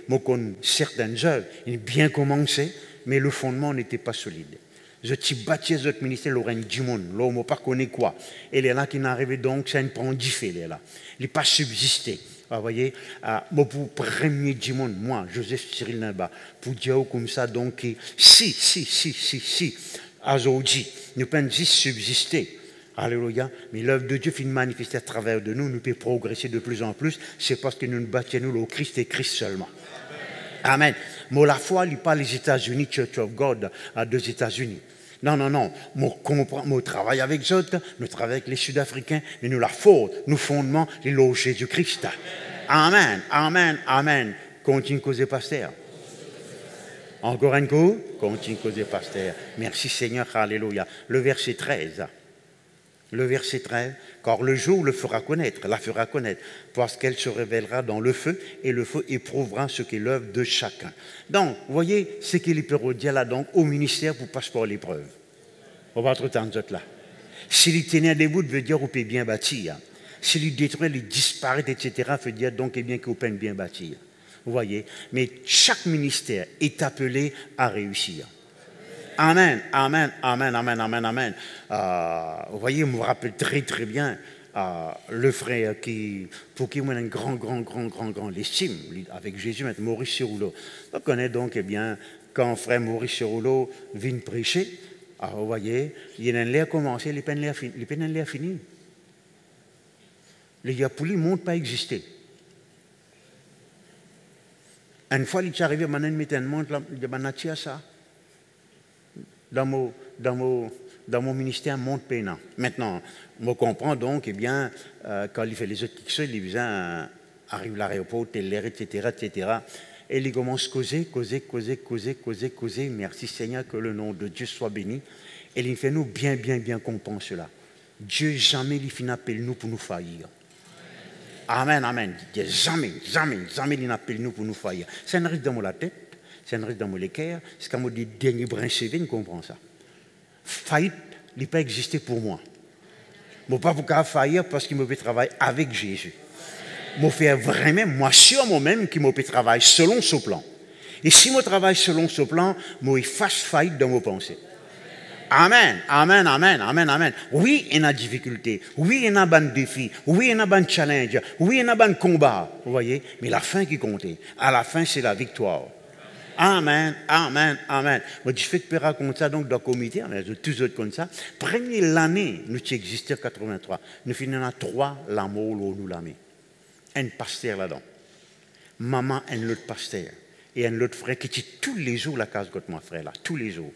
moi, connais certaines œuvres, ils ont bien commencé, mais le fondement n'était pas solide. Je t'ai bâti ce ministère, l'oreille du monde, l'homme n'a pas connu quoi. Et les là qui n'arrivent donc, ça ne prend du fait, là. Il n'est pas subsisté. Vous voyez, moi, pour premier du monde, moi, Joseph Cyril Nimba, pour dire comme ça, donc, si, aujourd'hui, nous pouvons juste subsister. Alléluia. Mais l'œuvre de Dieu finit manifester à travers de nous, nous peut progresser de plus en plus. C'est parce que nous nous bâtons le Christ et Christ seulement. Amen. Mais la foi, il n'est pas les États-Unis, Church of God, des États-Unis. Non, non, non. Nous travaillons avec eux, nous travaillons avec les Sud-Africains, mais nous la faute, nous fondements, les lois Jésus-Christ. Amen, amen, amen. Continue à causer, pasteur. Encore un coup, continue à causer, pasteur. Merci Seigneur, alléluia. Le verset 13. Le verset 13, car le jour la fera connaître, parce qu'elle se révélera dans le feu, et le feu éprouvera ce qu'est l'œuvre de chacun. Donc, vous voyez, ce qu'il est pérodien là, donc, au ministère pour passer par l'épreuve. On va être temps de là. S'il y tenait debout, veut dire qu'on peut bien bâtir. S'il y détruit, il disparaît, etc., veut dire donc, eh bien, qu'on peut bien bâtir. Vous voyez, mais chaque ministère est appelé à réussir. Amen, amen, amen, amen, amen, amen. Vous voyez, je me rappelle très très bien le frère pour qui moi un grand estime avec Jésus, Maurice Sirouleau. On connaît donc, eh bien, quand frère Maurice Sirouleau vient prêcher, vous voyez, il y a un lait commencé, les peines lait fini. Les Yapouli ne montent pas exister. Une fois, il est arrivé, maintenant, il met un monde, il a ça. Dans mon ministère, monte peinant. Maintenant, je comprends donc, eh bien, quand il fait les autres choses, il vient, arrive à l'aéroport, l'air, etc., etc. Et il commence à causer. Merci Seigneur, que le nom de Dieu soit béni. Et il fait nous bien comprendre cela. Dieu jamais il finit appelle nous pour nous faillir. Amen, amen. Dieu jamais il n'appelle nous pour nous faillir. Ça ne reste dans la tête. C'est un risque dans mon équerre, c'est comme des derniers brins CV, je comprends ça. Faillite, il n'a pas existé pour moi. Je ne peux pas vous faillir parce qu'il me fait travailler avec Jésus. Je fais vraiment, moi, sur moi-même, qui me fait travailler selon ce plan. Et si je travaille selon ce plan, je fasse faillite dans mes pensées. Amen, amen, amen, amen, amen. Oui, il y a des difficultés. Oui, il y a des défis. Oui, il y a des challenges. Oui, il y a des combats. Vous voyez? Mais la fin qui compte. À la fin, c'est la victoire. Amen, amen, amen. Moi, je fais que raconter ça donc dans le comité, mais tous autres comme ça. Première l'année, nous existons en 83. Nous finissons à 3 l'amour où nous l'avons. un pasteur là-dedans. Maman, un autre pasteur. Et un autre frère qui tient tous les jours la case contre moi, frère là. Tous les jours.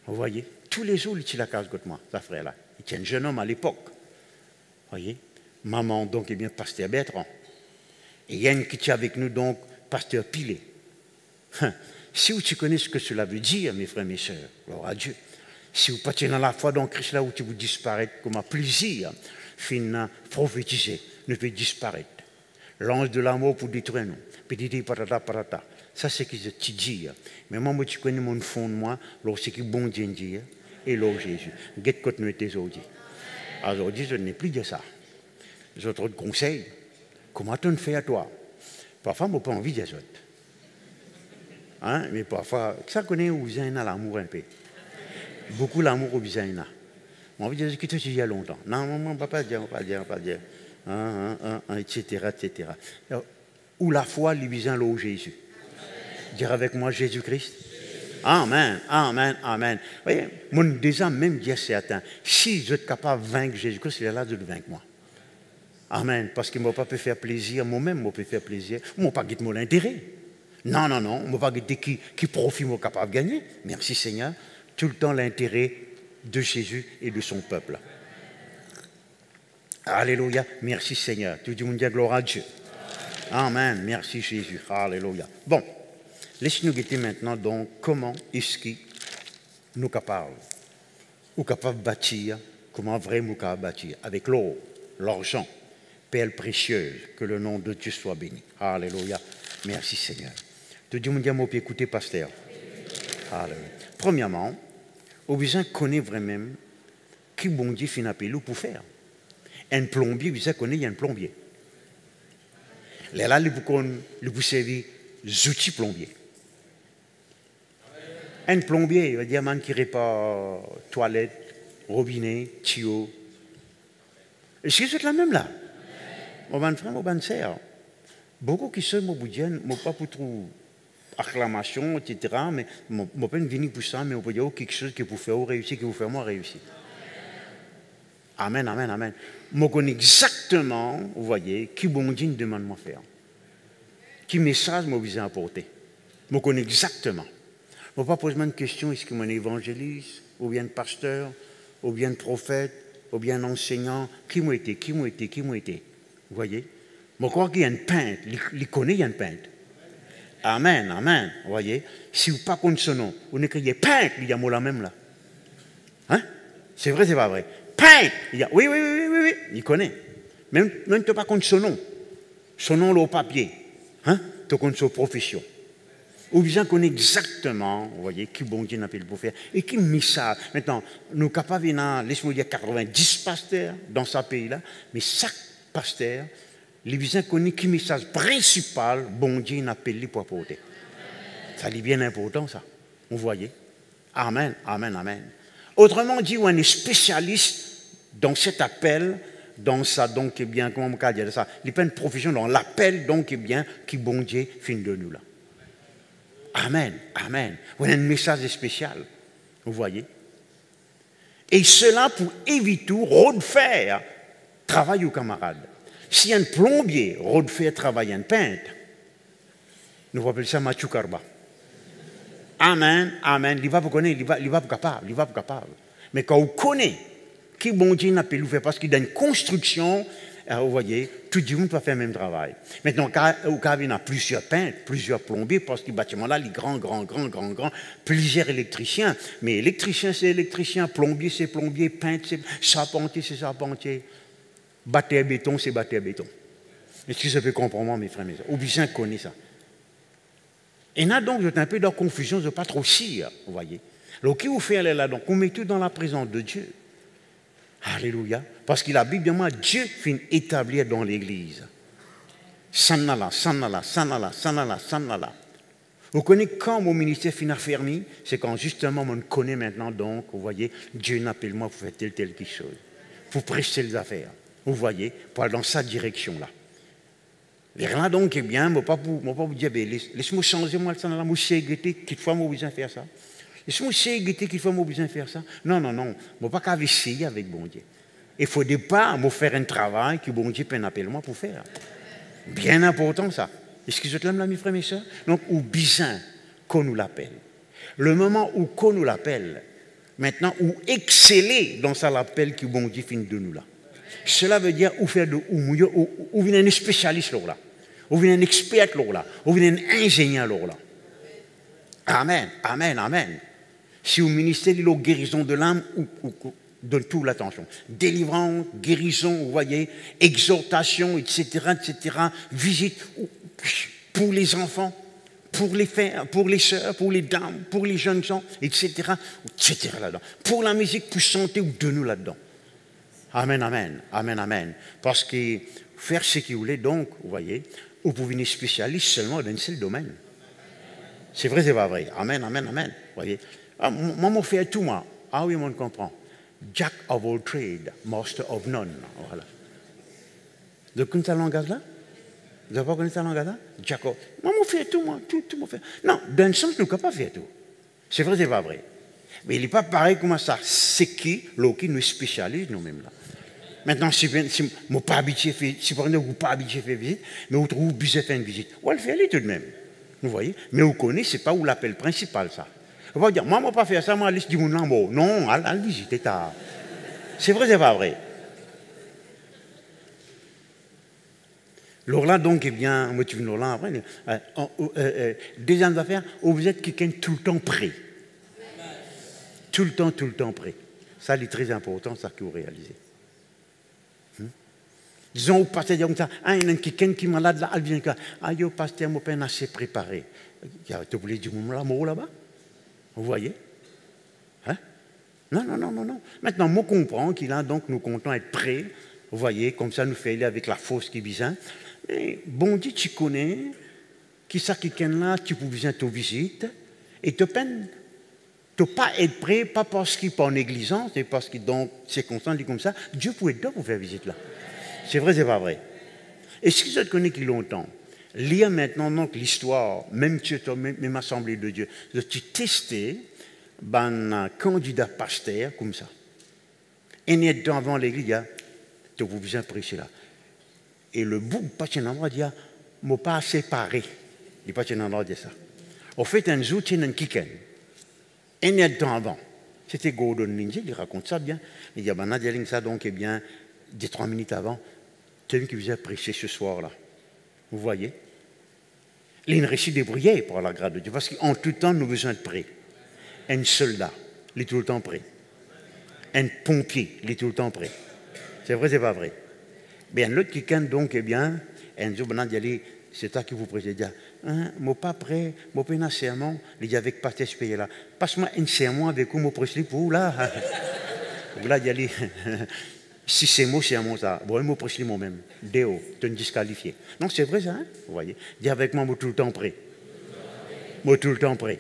Vous voyez? Tous les jours, il tient la case contre moi, ça frère là. Il tient un jeune homme à l'époque. Vous voyez? Maman, donc, eh bien, pasteur Bertrand. Et il y a un qui tient avec nous, donc, pasteur Pilet. Si vous connaissez ce que cela veut dire, mes frères, mes sœurs, gloire à Dieu. Si vous partez dans la foi dans Christ, là où tu vous disparaître comme un plaisir, fin prophétiser, ne peut disparaître. L'ange de l'amour pour détruire nous. Petit patata patata. Ça, c'est ce que je te dis. Mais moi, tu connais mon fond de moi, lorsque c'est bon Dieu dit, et l'eau Jésus. Qu'est-ce que nous étions aujourd'hui? Aujourd'hui, je n'ai plus de ça. J'ai autre conseil. Comment tu fais à toi? Parfois, je n'ai pas envie des autres. Hein? Mais parfois, ça connaît où vous avez l'amour un peu. Beaucoup l'amour au besoin. J'ai envie de dire que tu il y a longtemps. Non, maman, pas dire, pas dire, pas dire. Etc., etc. Ou la foi, les besoins l'eau Jésus. Dire avec moi Jésus-Christ. Amen, amen, amen. Vous voyez, mon déjà même dire certain, si je suis capable de vaincre Jésus-Christ, il est là de le vaincre moi. Amen, parce qu'il ne m'a pas pu faire plaisir, moi-même, je peux faire plaisir. Je ne pas guetter mon intérêt. Non, non, non, je ne pas guetter qui profite, moi capable de gagner. Merci Seigneur. Tout le temps l'intérêt de Jésus et de son peuple. Alléluia, merci Seigneur. Tout le monde dit gloire à Dieu. Amen, merci Jésus. Alléluia. Bon, laissez-nous guetter maintenant donc comment est-ce que nous capables, ou capables de bâtir, comment vraiment capable bâtir, avec l'or, l'argent, perles précieuses, que le nom de Dieu soit béni. Alléluia, merci Seigneur. Tout le monde dit, moi, écoutez, pasteur. Alléluia. Premièrement, au besoin connaît vraiment qui bon Dieu finit appelé pour faire. Un plombier, vous savez qu'on est un plombier. Là, il vous servir des outils plombiers. Un plombier, il va dire, man qui répare toilette, robinet, tuyau. Est-ce que c'est la même là? Mon bon frère, mon bon sœur. Beaucoup qui sont, moi, pas pour trouver acclamation, etc. Mais je ne peux pas venir pour ça, mais on peut dire quelque chose qui vous fait réussir, qui vous fait moi réussir. Amen, amen, amen. Je connais exactement, vous voyez, qui bon Dieu demande de faire. Qui message m'a besoin apporter. Je connais exactement. Je ne vais pas poser une question, est-ce que je suis évangéliste, ou bien pasteur, ou bien prophète, ou bien enseignant, qui m'a été. Vous voyez? Je crois qu'il y a un peintre, il connaît, il y a un peintre. Amen, amen, vous voyez? Si vous ne connaissez pas son nom, vous n'écrivez peintre, il y a mot là même là. Hein? C'est vrai, c'est pas vrai? Peintre! Il y a, oui, il connaît. Même tu ne pas connaître son nom là au papier. Hein? Tu connais sa profession. Ou bien connaît exactement, vous voyez, qui bon Dieu n'appelle pour faire, et qui message. Maintenant, nous sommes capables, laisse-moi dire, 90 pasteurs dans ce pays-là, mais chaque pasteur, les besoins connaissent qui message principal, bon Dieu n'appelle pour apporter. Ça est bien important, ça. Vous voyez? Amen, amen, amen. Autrement dit, on est spécialiste dans cet appel, dans ça, donc, eh bien, comment on peut dire ça? Il n'y a pas une profession dans l'appel, donc, eh bien, qui bon Dieu fin de nous là. Amen, amen. On a un message spécial, vous voyez? Et cela pour éviter refaire travail aux camarades. Si un plombier refaire travailler un peintre, nous appelons ça Mathieu Karba. Amen, amen. Il va pas connaître, il va pas capable. Mais quand on connaît qui bon Dieu n'a pas fait parce qu'il y a une construction, vous voyez, tout le monde peut faire le même travail. Maintenant, quand il y a plusieurs peintres, plusieurs plombiers, parce que le bâtiment là, les grands, plusieurs électriciens. Mais électricien, c'est électricien, plombier, c'est plombier, peintre, c'est charpentier, c'est charpentier. Batteur béton, c'est batteur béton. Est-ce que ça peut comprendre, mes frères, mes soeurs? Ou bien connaît ça. Et là, donc, j'étais un peu dans la confusion, je ne veux pas trop sire, vous voyez. Alors, qui vous fait aller là? Donc, on met tout dans la présence de Dieu. Alléluia. Parce que la Bible dit, moi, Dieu finit établir dans l'Église. Sanala. Vous connaissez quand mon ministère finit fermé, c'est quand justement on connaît maintenant, donc, vous voyez, Dieu n'appelle moi pour faire telle quelque chose. Pour prêcher les affaires. Vous voyez, pour aller dans sa direction-là. Et là, donc, eh bien, je ne vais pas vous dire, laisse-moi changer, moi, le sanala, moi, c'est guetter, qu'il faut moi besoin faire ça. Laisse-moi c'est guetter, qu'il faut moi besoin faire ça. Non, je ne vais pas essayer avec bon Dieu. Il ne faut pas me faire un travail que bon Dieu peut appeler moi pour faire. Bien important ça. Est-ce que je t'aime là, mes frères et mes sœurs? Donc, ou bizarre qu'on nous l'appelle. Le moment où qu'on nous l'appelle, maintenant, ou exceller dans ça l'appel que bon Dieu finit de nous là. Cela veut dire ou faire de ou venir un spécialiste là, ou venir un expert là, ou venir un ingénieur là. Amen, amen, amen. Si au ministère de la guérison de l'âme, donne toute l'attention. Délivrance, guérison, vous voyez, exhortation, etc., etc., visite pour les enfants, pour les frères, pour les sœurs, pour les dames, pour les jeunes gens, etc., etc. là-dedans. Pour la musique, pour chanter ou de nous là-dedans. Amen, amen, amen, amen. Parce que faire ce qu'il voulait, donc, vous voyez, vous pouvez être spécialiste seulement dans un seul domaine. C'est vrai, c'est pas vrai. Amen, amen, amen. Vous voyez. Ah, moi, je fais tout, moi. Ah oui, on comprend. Jack of all trades, master of none. Voilà. Vous connaissez ce langage-là? Vous n'avez pas connu ce langage-là? Jack of... Moi, je fais tout, moi. Tout, moi, fait. Non, d'un sens, nous ne pouvons pas faire tout. C'est vrai, c'est pas vrai. Mais il n'est pas pareil comme ça. C'est qui, nous spécialise nous-mêmes là. Maintenant, si je ne pas habitué, si vous n'êtes pas habitué à faire visite, mais vous trouvez obligé de faire une visite, on va le faire tout de même. Vous voyez? Mais vous connaissez, ce n'est pas où l'appel principal, ça. On va dire, moi, je ne vais pas faire ça, moi, je dis, non, allez visiter. C'est vrai, c'est pas vrai. Alors là, donc, eh bien, moi, tu veux là après. Deuxième affaire, vous êtes quelqu'un tout le temps prêt. Tout le temps prêt. Ça, c'est très important, ça que vous réalisez. Disons au pasteur comme ça, il y a quelqu'un qui est malade là, elle vient là, yo pasteur, mon père assez préparé. Tu voulais dire l'amour là-bas? Vous voyez? Hein? Non. Maintenant, moi comprends qu'il a donc nous comptons être prêts. Vous voyez, comme ça nous fait aller avec la force qui vient. Mais bon Dieu, tu connais qui ça quelqu'un là, tu peux venir te visite et te peine. Tu ne peux pas être prêt, pas parce qu'il n'est pas en négligence, mais parce que dans ces circonstances comme ça, Dieu peut être là pour faire visite là. C'est vrai, c'est pas vrai. Est-ce que je te connais qui longtemps? Lire maintenant donc l'histoire, même assemblée de Dieu, de tu tester un candidat pasteur comme ça. Et net devant l'église, tu vous besoin prêcher là. Et le bout, pas un endroit dit, moi pas assez paré. Il pas un endroit dit ça. En fait, un jour, tu es un kiken. Et net devant. C'était Gordon Lindsay, il raconte ça bien. Il dit, ben, ça donc, eh bien, des 3 minutes avant, celui qui vous a prêché ce soir-là. Vous voyez? Il y a une récit débrouillé par la grâce de Dieu, parce qu'en tout temps, nous avons besoin de prêt. Un soldat, il est tout le temps prêt. Un pompier, il est tout le temps prêt. C'est vrai, c'est pas vrai. Bien, l'autre quelqu'un, donc, eh bien, un jour, c'est ça qui vous prêchez. Moi pas prêt, moi pas un serment, il dit avec pasteur payé là. Passe-moi un serment avec vous, moi prêcher pour vous là. Là, il y a les. Si c'est moi, c'est à moi ça. Bon, moi, prêche moi-même. Déo, tu es disqualifié. Non, c'est vrai ça, hein? Vous voyez. Dis avec moi, moi tout le temps prêt. Moi tout le temps prêt.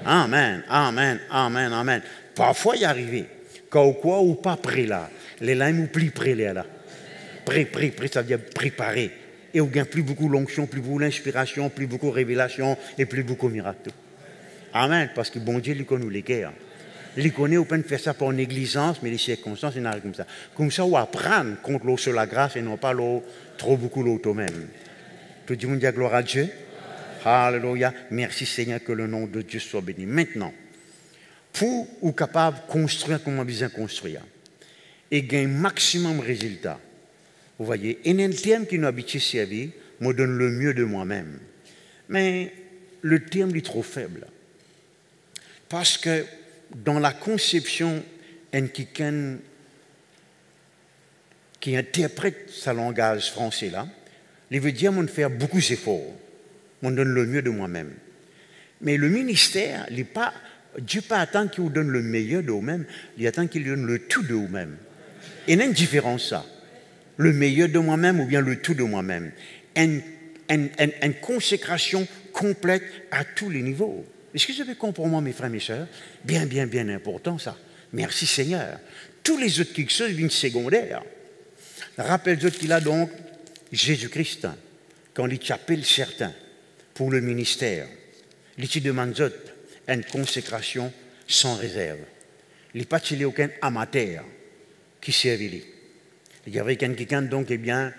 Amen, amen, amen, amen. Parfois, il y arrive. Quand quoi ou pas prêt là. Les lames ou plus prêt là. Prêt, ça veut dire préparé. Et on gagne plus beaucoup l'onction, plus beaucoup l'inspiration, plus beaucoup révélation et plus beaucoup miracle. Amen, parce que bon Dieu, lui connaît les guerres. Il connaît, on peut faire ça par négligence, mais les circonstances, il n'arrive comme ça. Comme ça, on apprend contre l'eau sur la grâce et non pas l'eau, trop beaucoup l'eau toi-même. Tout le monde dit gloire à Dieu. Alléluia. Merci Seigneur, que le nom de Dieu soit béni. Maintenant, pour ou capable de construire comme on a besoin de construire et gagner maximum de résultats, vous voyez, et un terme qui nous habitue à servir, me donne le mieux de moi-même. Mais le terme est trop faible. Parce que dans la conception, quelqu'un qui interprète ce langage français-là, il veut dire qu'on fait beaucoup d'efforts, on donne le mieux de moi-même. Mais le ministère, Dieu pas attend qu'il vous donne le meilleur de vous-même, il attend qu'il donne le tout de vous-même. Et il y a une différence ça, le meilleur de moi-même ou bien le tout de moi-même. Une consécration complète à tous les niveaux. Est-ce que vous avez compris moi, mes frères et mes sœurs? Bien important ça. Merci Seigneur. Tous les autres quelque chose viennent secondaires. Rappelle-toi qu'il a donc Jésus-Christ, quand il appelle certains pour le ministère, il te demande une consécration sans réserve. Il n'y a pas aucun amateur qui servait. Il y avait quelqu'un donc, eh bien,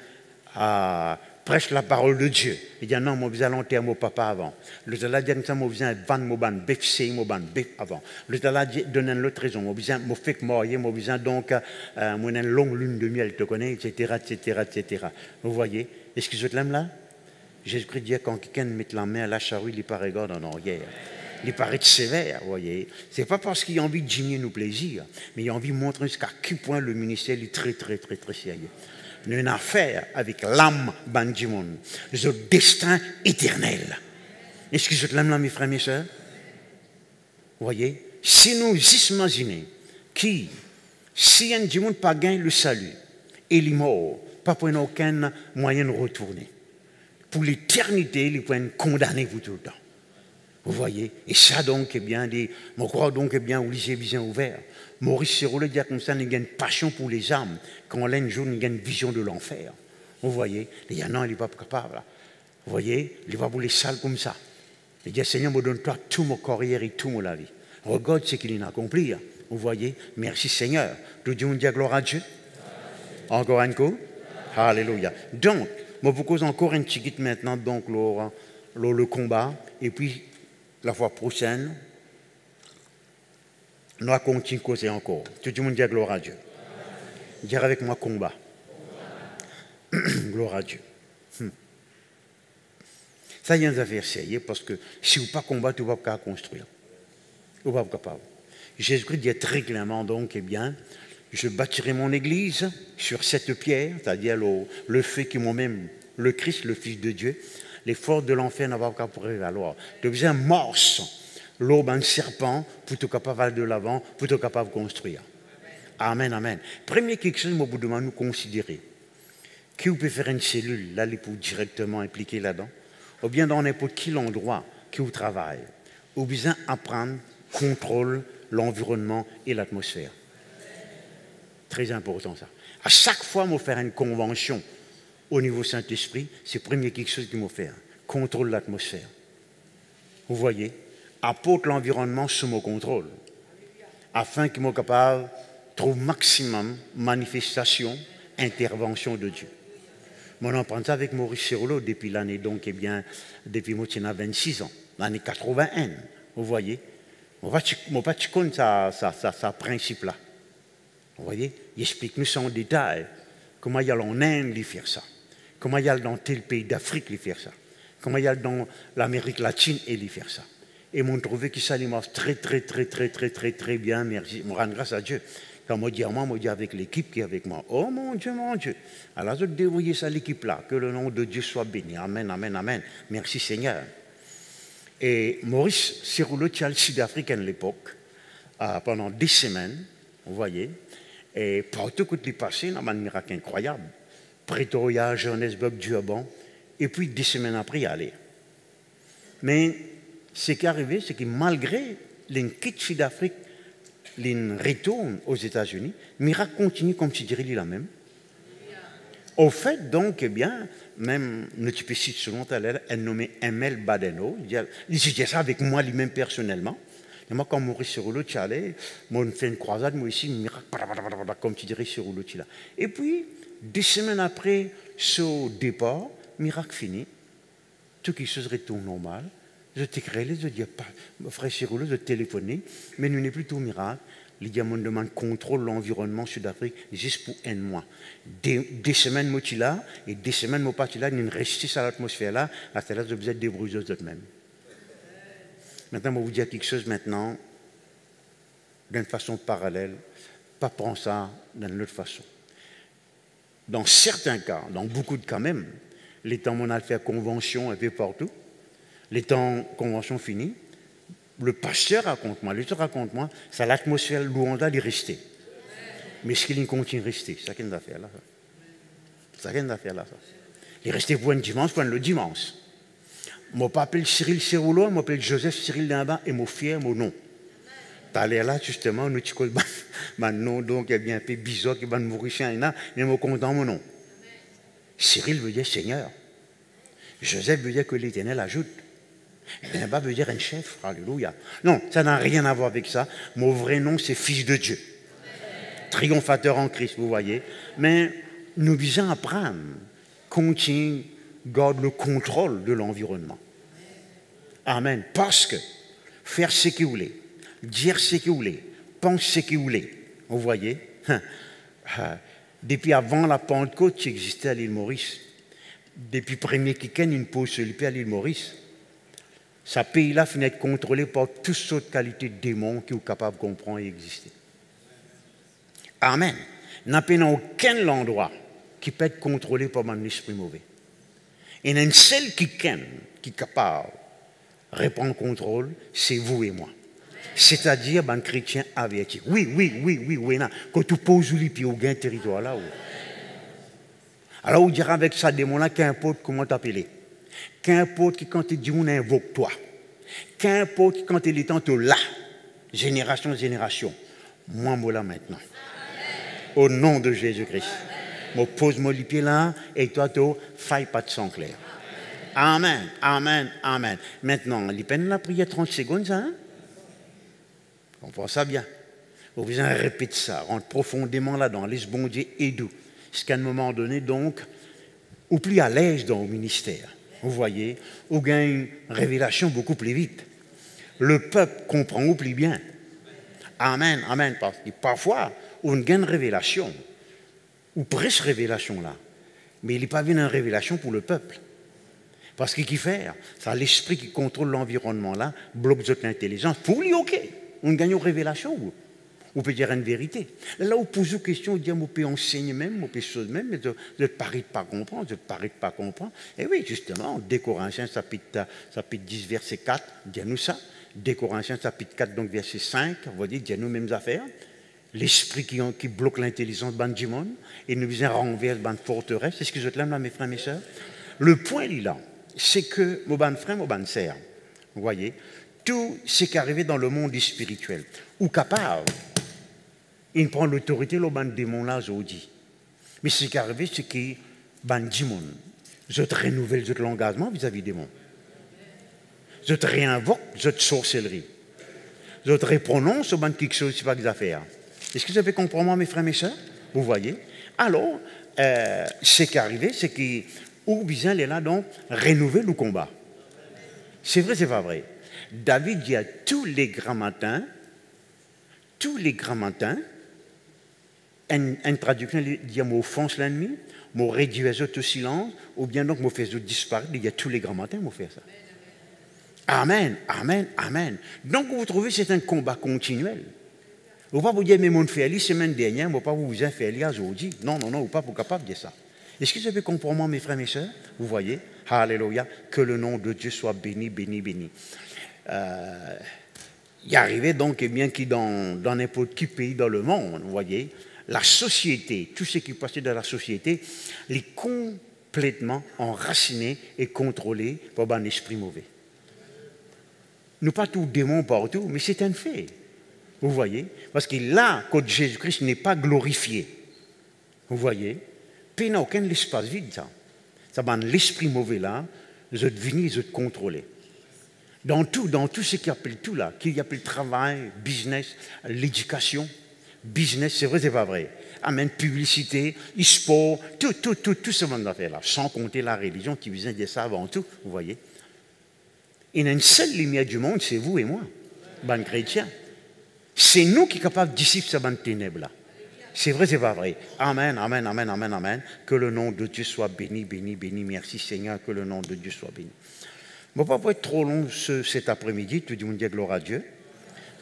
prêche la parole de Dieu. Il dit non, moi, vous allez enterrer mon papa avant. Le talent dit que moi, vous allez vendre mon ban, bif, c'est mon ban, bif avant. Le talent donne une autre raison. Moi, vous allez, moi, fait marier, moi, vous allez donc, moi, une longue lune de miel, tu connais, etc., etc., etc. Vous voyez? Est-ce que vous êtes là? Jésus-Christ dit quand quelqu'un met la main à la charrue, il paraît regarde en arrière. Il paraît sévère, vous voyez. Ce n'est pas parce qu'il a envie de diminuer nos plaisirs, mais il a envie de montrer jusqu'à quel point le ministère est très, très, très, très sérieux. Nous avons une affaire avec l'âme du monde, le destin éternel. Est-ce que vous êtes là, mes frères, mes soeurs? Vous voyez? Si nous imaginons qui, si un du monde pas gagné le salut, et il est mort, pas pour aucun moyen de retourner. Pour l'éternité, il peut être condamné pour tout le temps. Vous voyez? Et ça donc, eh bien, je crois donc, eh bien, où les yeux bien ouverts. Maurice Serrault dit comme ça, il y a une passion pour les âmes. Quand on a un jour, il y a une vision de l'enfer. Vous voyez? Il dit non, il n'est pas capable. Vous voyez? Il va pour les salles comme ça. Il dit Seigneur, me donne-toi tout mon carrière et tout mon la vie. Regarde ce qu'il a accompli. Vous voyez? Merci Seigneur. Nous disons gloire à Dieu. Encore un coup. Alléluia. Donc, je vous cause encore un petit guide maintenant, donc le combat. Et puis, la fois prochaine, nous allons continuer à causer encore. Tout le monde dit gloire à Dieu. Dire avec moi combat. Gloire à Dieu. Ça y est, un affaire sérieux parce que si vous ne combattez, vous ne pouvez pas construire. Vous ne pouvez pas capable. Jésus-Christ dit très clairement donc, eh bien, je bâtirai mon église sur cette pierre, c'est-à-dire le fait que moi-même, le Christ, le Fils de Dieu, les forces de l'enfer n'ont pas pour prévaloir. De besoin morse, l'aube un serpent, pour être capable de l'avant, pour être capable de construire. Amen, amen. Premier quelque chose, moi, vous demande nous considérer. Qui vous peut faire une cellule, là, pour directement impliquer là-dedans, ou bien dans n'importe quel endroit qui vous travaille, ou bien apprendre, contrôle l'environnement et l'atmosphère. Très important ça. À chaque fois, moi, faire une convention au niveau Saint-Esprit, c'est le premier quelque chose qu'il m'a fait. Contrôle l'atmosphère. Vous voyez, apporte l'environnement sous mon contrôle, afin qu'il soit capable de trouver maximum manifestation, intervention de Dieu. Moi, on prend ça avec Maurice Serrault depuis l'année, donc, eh bien, depuis moi, j'ai 26 ans, l'année 81. Vous voyez, on va pas te connaître ça principe-là. Vous voyez, il explique nous ça en détail. Comment il y a en Inde, il fait ça. Comment il y a dans tel pays d'Afrique, il fait ça. Comment il y a dans l'Amérique latine, il fait ça. Et m'ont trouvé que ça lui marche très, très, très, très, très, très, très bien. Merci. Je rends grâce à Dieu. Quand moi, je dis avec l'équipe qui est avec moi. Oh mon Dieu, mon Dieu. Alors, je dévoue ça à l'équipe-là. Que le nom de Dieu soit béni. Amen, amen, amen. Merci Seigneur. Et Maurice Serrault, qui est le Sud-Africain à l'époque, pendant 10 semaines, vous voyez, et partout où il est passé, il y a un miracle incroyable. Pretoria, Johannesburg, Durban, et puis 10 semaines après, il est allé. Mais ce qui est arrivé, c'est que malgré les quitte Sud-Afrique, les retourne aux États-Unis, le miracle continue comme si dirait la même. Au fait, donc, eh bien, même notre petit selon elle nommée Emel Badeno, il dit ça avec moi lui-même personnellement. Et moi, quand Maurice Serrault est allé, moi, on fait une croisade, moi ici, miracle, comme tu dirais Serrault là. Et puis, 2 semaines après ce départ, miracle fini, tout qui se retourne normal. Je t'écris, je dis, frère Serrault, je téléphoner, mais nous n'est plus tout miracle. Les diamants demandent contrôle l'environnement Sud-Afrique juste pour un mois. Des semaines, moi, là, et 2 semaines, moi, pas là, nous restons à l'atmosphère là, à ce là, vous êtes débrouilleuses de même. Maintenant, je vais vous dire quelque chose maintenant, d'une façon parallèle, pas prendre ça d'une autre façon. Dans certains cas, dans beaucoup de cas même, les temps où on a fait convention un peu partout, les temps convention finie, le pasteur raconte-moi, le raconte-moi, c'est l'atmosphère Luanda d'y rester. Mais est-ce qu'il continue de rester? C'est ça qu'il a fait là. C'est ça qu'il a fait là. Il est resté pour un dimanche, pour le dimanche. Je m'appelle Cyril Serrault, je m'appelle Joseph Cyril Limba et mon fier, mon nom. T'allais là, justement, nous avons mon nom, donc, il y a bien un peu bizarre qui va nous mourir, mais je suis content mon nom. Cyril veut dire Seigneur. Joseph veut dire que l'Éternel ajoute. Limba veut dire un chef, alléluia. Non, ça n'a rien à voir avec ça. Mon vrai nom, c'est Fils de Dieu. triomphateur en Christ, vous voyez. Mais nous visons Abraham, continue, garde le contrôle de l'environnement. Amen. Parce que faire ce qu'il voulait, dire ce qu'il voulait, penser ce qu'il voulait, vous voyez. Depuis avant la Pentecôte qui existait à l'île Maurice, depuis le premier week-end, une pause sur à l'île Maurice, ce pays-là finit d'être contrôlé par toutes sortes de qualités de démons qui sont capables de comprendre et exister. Amen. N'a pas aucun endroit qui peut être contrôlé par un esprit mauvais. Il y a une seule qui est capable de répondre au contrôle, c'est vous et moi. C'est-à-dire, un chrétien averti. Oui. Quand tu poses les pieds au gain territoire là. Alors, on dira avec ça, démon-là, qu'importe comment t'appeler. Qu'importe quand tu dis, on invoque toi. Qu'importe quand il est temps, tu là. Génération. Moi là maintenant. Au nom de Jésus-Christ. Je pose mon pied là et toi, tu fais pas de sang clair. Amen. Maintenant, il peine la prière 30 secondes, ça, hein? On comprend ça bien. Vous besoin répéter ça, rentre profondément là-dedans, laisse bon Dieu et doux. Parce qu'à un moment donné, donc, ou plus à l'aise dans le ministère. Vous voyez, ou gagne une révélation beaucoup plus vite. Le peuple comprend ou plus bien. Amen. Parce que parfois, on gagne une révélation, ou presque révélation là, mais il n'est pas venu une révélation pour le peuple. Parce qu'il qui fait, c'est l'esprit qui contrôle l'environnement là, bloque toute l'intelligence. Pour lui, ok, on gagne une révélation. On peut dire une vérité. Là, on pose une question, on dit, on peut enseigner même, on peut chose même, mais je parie de pas comprendre, Et oui, justement, 2 Corinthiens, chapitre 10, verset 4, dis-nous ça. 2 Corinthiens, chapitre 4, donc verset 5, on va dire, dis-nous mêmes affaires. L'esprit qui bloque l'intelligence de du monde, et nous vient renverser de forteresse. C'est ce que je te l'aime là, mes frères, mes sœurs. Le point, il est là, c'est que, mon bon frère, mon bon sœur, vous voyez, tout ce qui est arrivé dans le monde spirituel, ou capable, il prend l'autorité, le ban démon là, je dis. Mais ce qui est arrivé, c'est que ban démon, je te renouvelle votre engagement vis-à-vis des démons. Je te réinvoque votre sorcellerie. Je te reprononce au ban quelque chose, c'est pas des affaires. Est-ce que vous avez compris moi, mes frères, mes sœurs? Vous voyez? Alors, ce qui est arrivé, c'est que ou bien il est là donc renouveler le combat. C'est vrai, c'est pas vrai. David dit à tous les grands matins, une traduction dit moi offense l'ennemi, moi réduis au silence, ou bien donc moi fais disparaître. Il y a tous les grands matins, moi faire ça. Amen. Donc vous trouvez c'est un combat continuel. Vous ne pouvez pas vous dire mais mon fait la semaine dernière, vous ne pouvez pas vous faire aujourd'hui. Non, vous ne pouvez pas capable de dire ça. Est-ce que vous avez compris moi, mes frères, mes sœurs? Vous voyez? Alléluia. Que le nom de Dieu soit béni. Il arrivait donc, eh bien, qui dans n'importe quel pays dans le monde, vous voyez, la société, tout ce qui passait dans la société, est complètement enraciné et contrôlé par un esprit mauvais. Nous pas tous démons partout, mais c'est un fait. Vous voyez? Parce que là, quand Jésus-Christ n'est pas glorifié, vous voyez, il n'y a aucun espace vide, ça. Ça va l'esprit mauvais là, je te venir, je te contrôler. Dans tout ce qui appelle tout là, qui appelle travail, business, l'éducation, business, c'est vrai, c'est pas vrai. Amen, publicité, e-sport, tout ce monde d'affaires là, sans compter la religion qui vient de ça avant tout, vous voyez. Il y a une seule lumière du monde, c'est vous et moi, ban chrétien. C'est nous qui sommes capables de dissiper ce ban de ténèbres là. C'est vrai, c'est pas vrai. Amen. Que le nom de Dieu soit béni. Merci Seigneur, que le nom de Dieu soit béni. Je ne vais pas être trop long cet après-midi, tu dis on dit gloire à Dieu.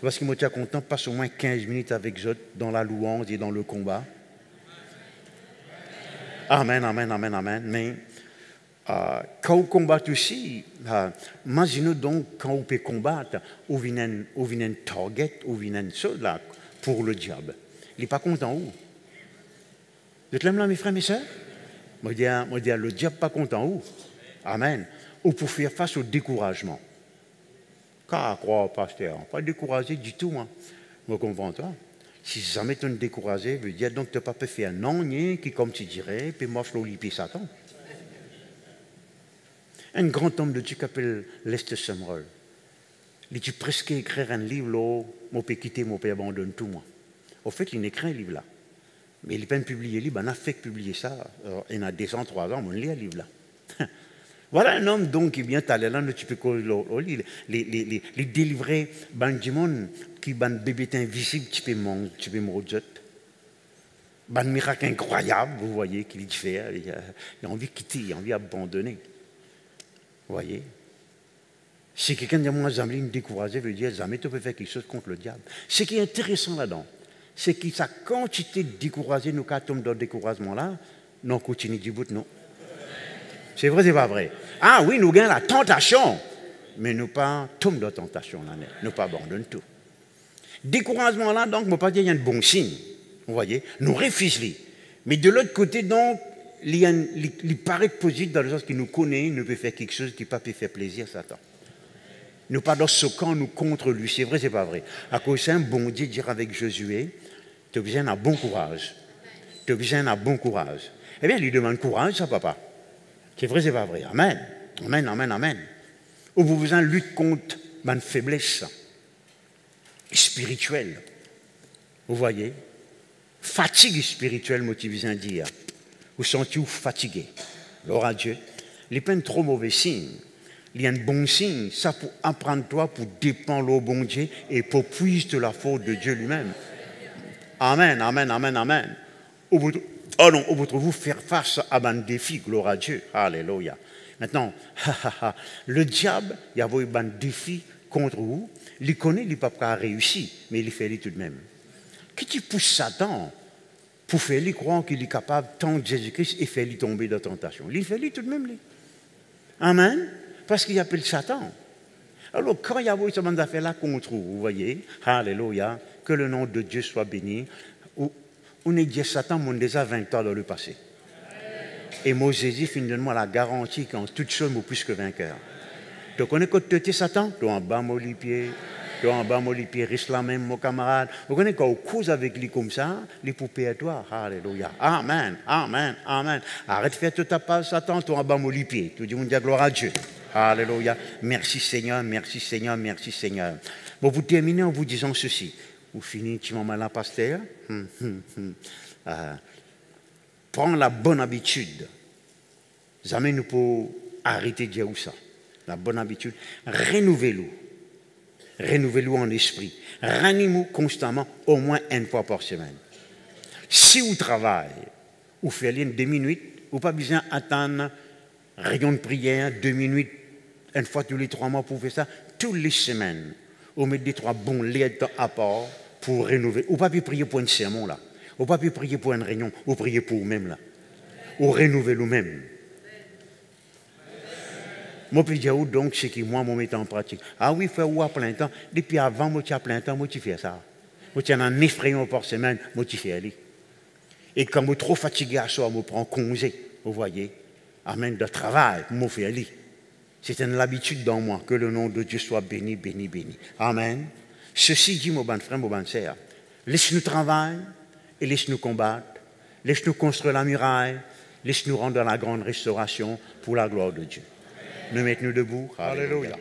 Parce que moi, je suis content, passe au moins 15 minutes avec eux dans la louange et dans le combat. Amen. Mais quand on combat aussi, imaginez donc quand on peut combattre, on vient un target, on vient un chose là pour le diable. Il n'est pas content où? Vous êtes là, mes frères, mes sœurs? Moi, je dis, le diable n'est pas content où? Amen. Ou pour faire face au découragement. Car, crois, pasteur, pas découragé du tout. Hein. Vous comprenez? Si jamais tu es découragé, veut dire donc tu n'as pas pu faire non, qui, comme tu dirais, puis moi, je l'ai Satan. Un grand homme de Dieu qui s'appelle Lester Sumrall. Il a presque écrire un livre, là, mon père quitter, mon père abandonne tout, moi. Au fait, il écrit un livre là. Mais il peine publier livre, on a fait publier ça. Il y a 203 ans, on lit un livre là. Voilà un homme donc qui vient aller là, tu peux les délivrer, du monde qui ban bébé invisible, tu peux mourir. Un miracle incroyable, vous voyez, qu'il fait. Il a envie de quitter, il a envie d'abandonner. Vous voyez? Si quelqu'un de moi, Zamli, me décourager, veut dire, Zamli, tu peux faire quelque chose contre le diable. Ce qui est intéressant là-dedans, c'est que sa quantité de découragé, nous, quand on tombe dans le découragement-là, nous continuons du bout, non. C'est vrai, c'est pas vrai. Ah oui, nous gagnons la tentation, mais nous pas tombons dans la tentation, là, nous pas abandonnons tout. Découragement-là, donc, ne pas dire qu'il y a un bon signe. Vous voyez, nous refusons. Mais de l'autre côté, donc, il paraît positif dans le sens qu'il nous connaît, il peut faire quelque chose qui ne peut pas faire plaisir à Satan. Nous pas dans ce camp, nous contre lui. C'est vrai, c'est pas vrai. À cause c'est un bon Dieu dire avec Josué, tu as besoin d'un bon courage. Tu as besoin d'un bon courage. Eh bien, il lui demande courage, ça, papa. C'est vrai, c'est pas vrai. Amen. Amen, amen, amen. Ou vous besoin de lutte contre une faiblesse spirituelle. Vous voyez? Fatigue spirituelle, moi, tu besoin de dire. Vous sentez-vous fatigué? Alors à Dieu, les peines trop mauvais signes. Il y a un bon signe, ça pour apprendre toi, pour dépendre au bon Dieu et pour puiser de la faute de Dieu lui-même. Amen, amen, amen, amen. Au bout de vous faire face à un défi, gloire à Dieu. Alléluia. Maintenant, le diable, il y a un défi contre vous. Il connaît, il ne peut pas réussir, mais il fait tout de même. Qui tu pousse Satan pour faire lui croire qu'il est capable de tendre Jésus-Christ et faire lui tomber dans la tentation? Il fait lui tout de même. Lui. Amen. Parce qu'il appelle Satan. Alors, quand il y a eu ce affaire-là contre vous, voyez, alléluia, que le nom de Dieu soit béni. On est dit Satan, mon déjà 20 ans dans le passé. Et moi, Jésus, finalement, la garantie qu'en toute chose, moi, plus que vainqueur. Tu connais quand tu es Satan? Tu es en bas, mon pied. Tu es en bas, mon pied, risque la même, mon camarade. Vous connaissez quand on cause avec lui comme ça, les poupées à toi. Alléluia. Amen, amen, amen. Arrête de faire toute ta part, Satan, tu es en bas, mon pied. Tu dis, mon Dieu, gloire à Dieu. Alléluia. Merci Seigneur, merci Seigneur, merci Seigneur. Bon, vous terminez en vous disant ceci. Vous finissez, malin pasteur. Prends la bonne habitude. Jamais nous pouvons arrêter de dire ça. La bonne habitude. Renouvelez-vous. Renouvelez-vous en esprit. Ranimez-vous constamment, au moins une fois par semaine. Si vous travaillez, vous faites 2 minutes, vous n'avez pas besoin d'attendre réunion de prière, 2 minutes, une fois tous les 3 mois pour faire ça, toutes les semaines. Vous mettez 3 bons lettres à part pour renouveler. Vous ne pouvez pas prier pour un sermon là. Vous ne pouvez pas prier pour une réunion. Vous priez pour vous-même là. Vous renouvelez vous-même. Moi, je peux dire donc, c'est que moi, je mets en pratique. Ah oui, faire ou à plein temps. Depuis avant, moi, tu as plein temps, moi, tu fais ça. Moi, tu as un effrayant par semaine, moi, tu fais aller. Et quand je suis trop fatigué à soi, je prends congé. Vous voyez? Amen, de travail, moi, je fais aller. C'est une habitude dans moi, que le nom de Dieu soit béni, béni, béni. Amen. Ceci dit, mon bon frère, mon bonne sœur, laisse-nous travailler et laisse-nous combattre. Laisse-nous construire la muraille. Laisse-nous rendre la grande restauration pour la gloire de Dieu. Nous mettons-nous debout. Alléluia.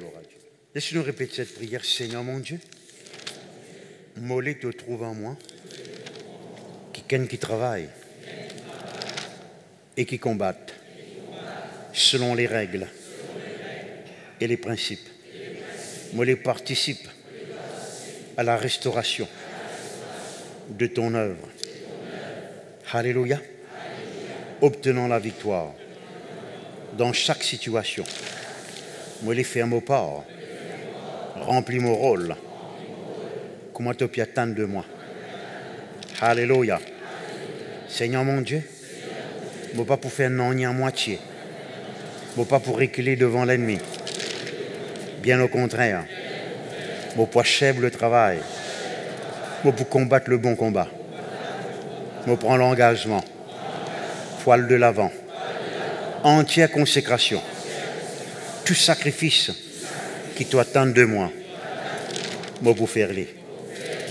Laisse-nous répéter cette prière. Seigneur mon Dieu, mollet te trouve en moi, quelqu'un qui travaille et qui combatte selon les règles et les principes. Mollet participe à la restauration de ton œuvre. Alléluia. Obtenons la victoire dans chaque situation. Moi, les faire mon part. Remplis mon rôle. Comment tu peux attendre de moi? Alléluia. Seigneur mon Dieu, je ne pas pour faire non ni à moitié. Je ne pas pour reculer devant l'ennemi. Bien au contraire. Je pour achèver le travail. Je pour combattre le bon combat. Je prends l'engagement. Poil de l'avant. Entière consécration. Tout sacrifice qui doit attendre de moi. Moi pour faire les.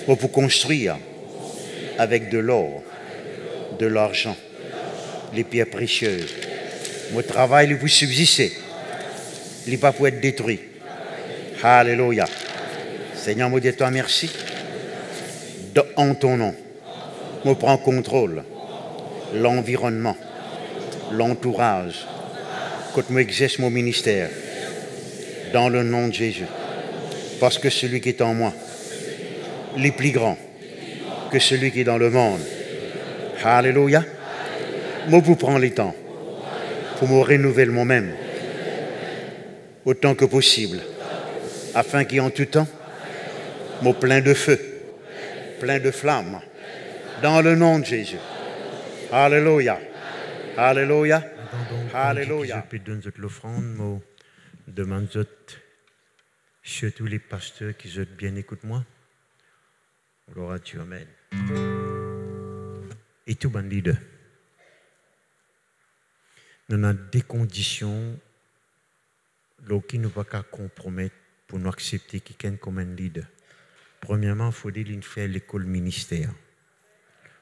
Moi pour construire avec de l'or, de l'argent, les pierres précieuses. Moi travail pour subsister. Il n'est pas pour être détruit. Alléluia. Seigneur, moi dis toi merci. En ton nom. Moi prends contrôle l'environnement, l'entourage, quand moi exerce mon ministère, dans le nom de Jésus. Parce que celui qui est en moi, est plus grand que celui qui est dans le monde. Alléluia. Moi, vous prends le temps pour me renouveler moi-même autant que possible, afin qu'en tout temps, moi plein de feu, plein de flammes, dans le nom de Jésus. Alléluia. Alléluia. Alléluia. Je donne l'offrande, moi, demande surtout les pasteurs qui sont bien, écoute-moi. Gloire à Dieu, amen. Et tout bon leader. Nous avons des conditions qui ne vont pas compromettre pour nous accepter quelqu'un comme un leader. Premièrement, il faut faire l'école ministère.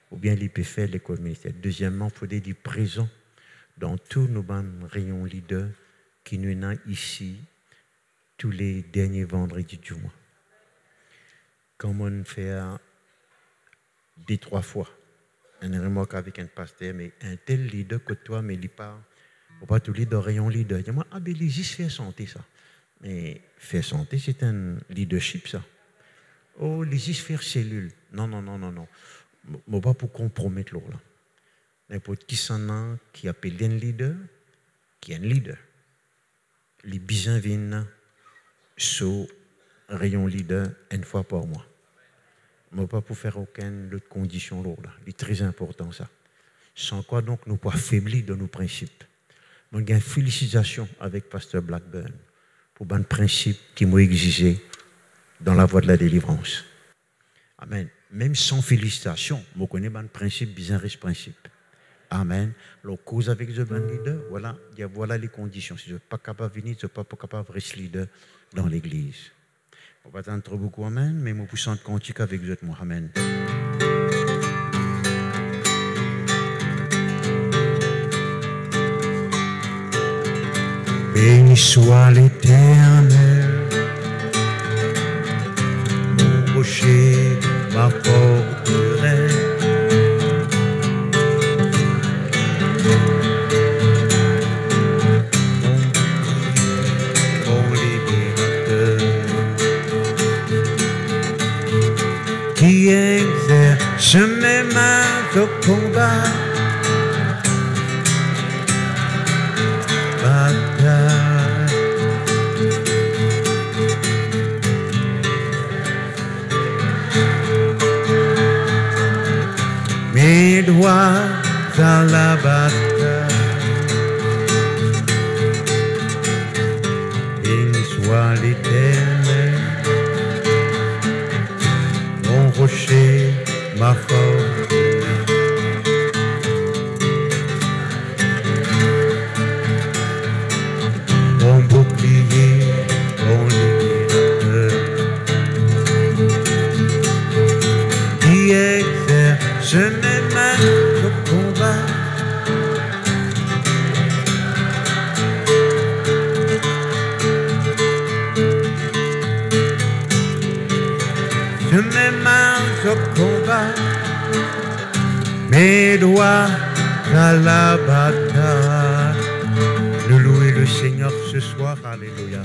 Ou bien il peut faire l'école ministère. Deuxièmement, il faut être présent dans tous nos rayons leaders qui nous sont ici tous les derniers vendredis du mois. Comme on fait 2-3 fois, on remarque avec un pasteur, mais un tel leader que toi, mais il pas, pas tout leader, rayon leader. Il dit, moi, ben, il juste faire santé, ça. Mais faire santé, c'est un leadership, ça. Oh, il juste faire cellule. Non. Mais pas pour compromettre l'autre. N'importe qui s'en a, qui appelle un leader, qui est un leader. Les bisons viennent sur rayon leader une fois par mois. Mais pas pour faire aucune autre condition là. C'est très important ça. Sans quoi donc nous pas faiblir de nos principes. Moi j'ai une félicitation avec Pasteur Blackburn pour un principe qui m'a exigé dans la voie de la délivrance. Amen. Même sans félicitation, je connais un principe, bien ce principe. Amen. La cause avec le bon leader, voilà les conditions. Si je ne suis pas capable de venir, je ne suis pas capable de rester leader dans l'église. On va pas attendre beaucoup, amen, mais je pousse en cantique avec vous, moi, amen. Béni soit l'Éternel, mon rocher, ma forteresse. Qui exerce mes mains au combat, bataille. Mes doigts à la bataille, béni soit l'Éternel, mon rocher, ma force. Mon bouclier, mon libérateur, qui exerce mes mains au combat. Je mes mains au combat, mes doigts à la bataille. De louer le Seigneur ce soir, alléluia.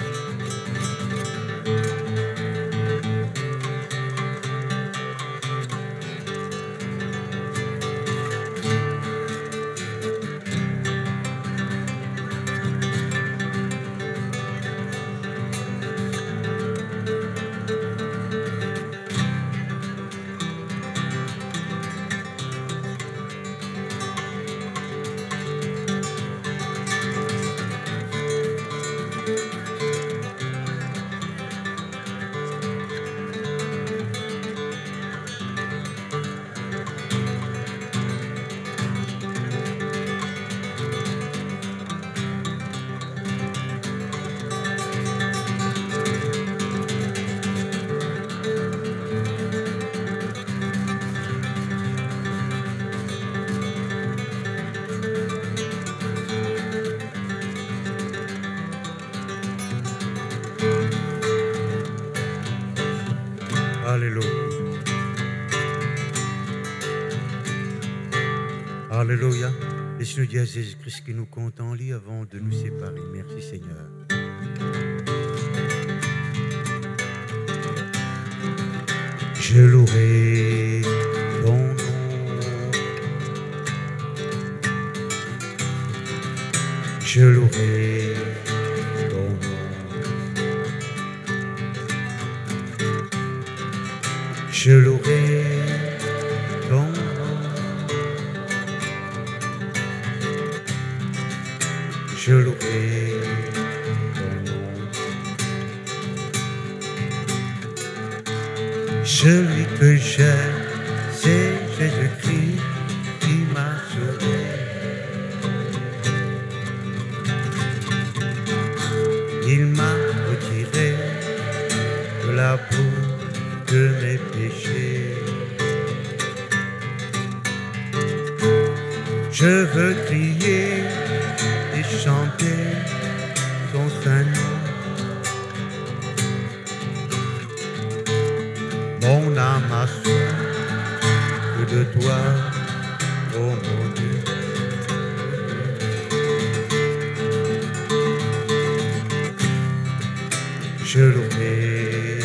Alléluia. Laisse-nous dire à Jésus-Christ qui nous compte en lit avant de nous séparer. Merci Seigneur. Je louerai ton nom. Je louerai ton nom. Je louerai ton nom. Je louerai ton nom. Celui que j'aime, c'est Jésus-Christ qui m'a sauvé. Il m'a retiré de la boue de mes péchés. Je veux crier et chanter ton saint nom. Mon âme a soif de toi, oh mon Dieu. Je louerai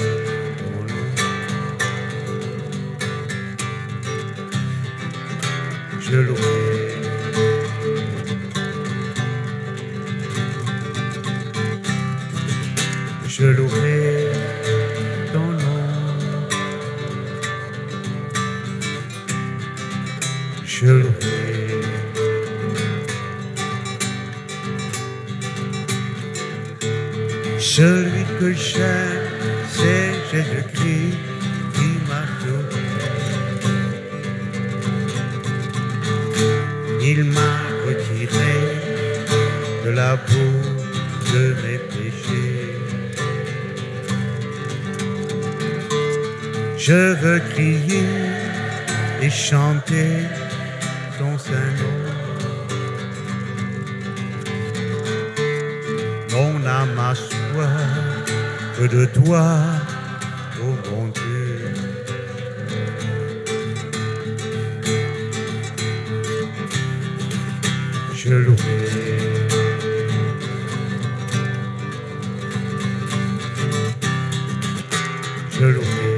ton nom. Je louerai. Je louerai ton nom. Je louerai. Celui que j'aime, c'est Jésus-Christ qui m'a sauvé. Il m'a retiré de la boue de mes péchés. Je veux crier et chanter ton saint nom. Mon âme a soif de toi, oh mon Dieu. Je louerai. Je louerai.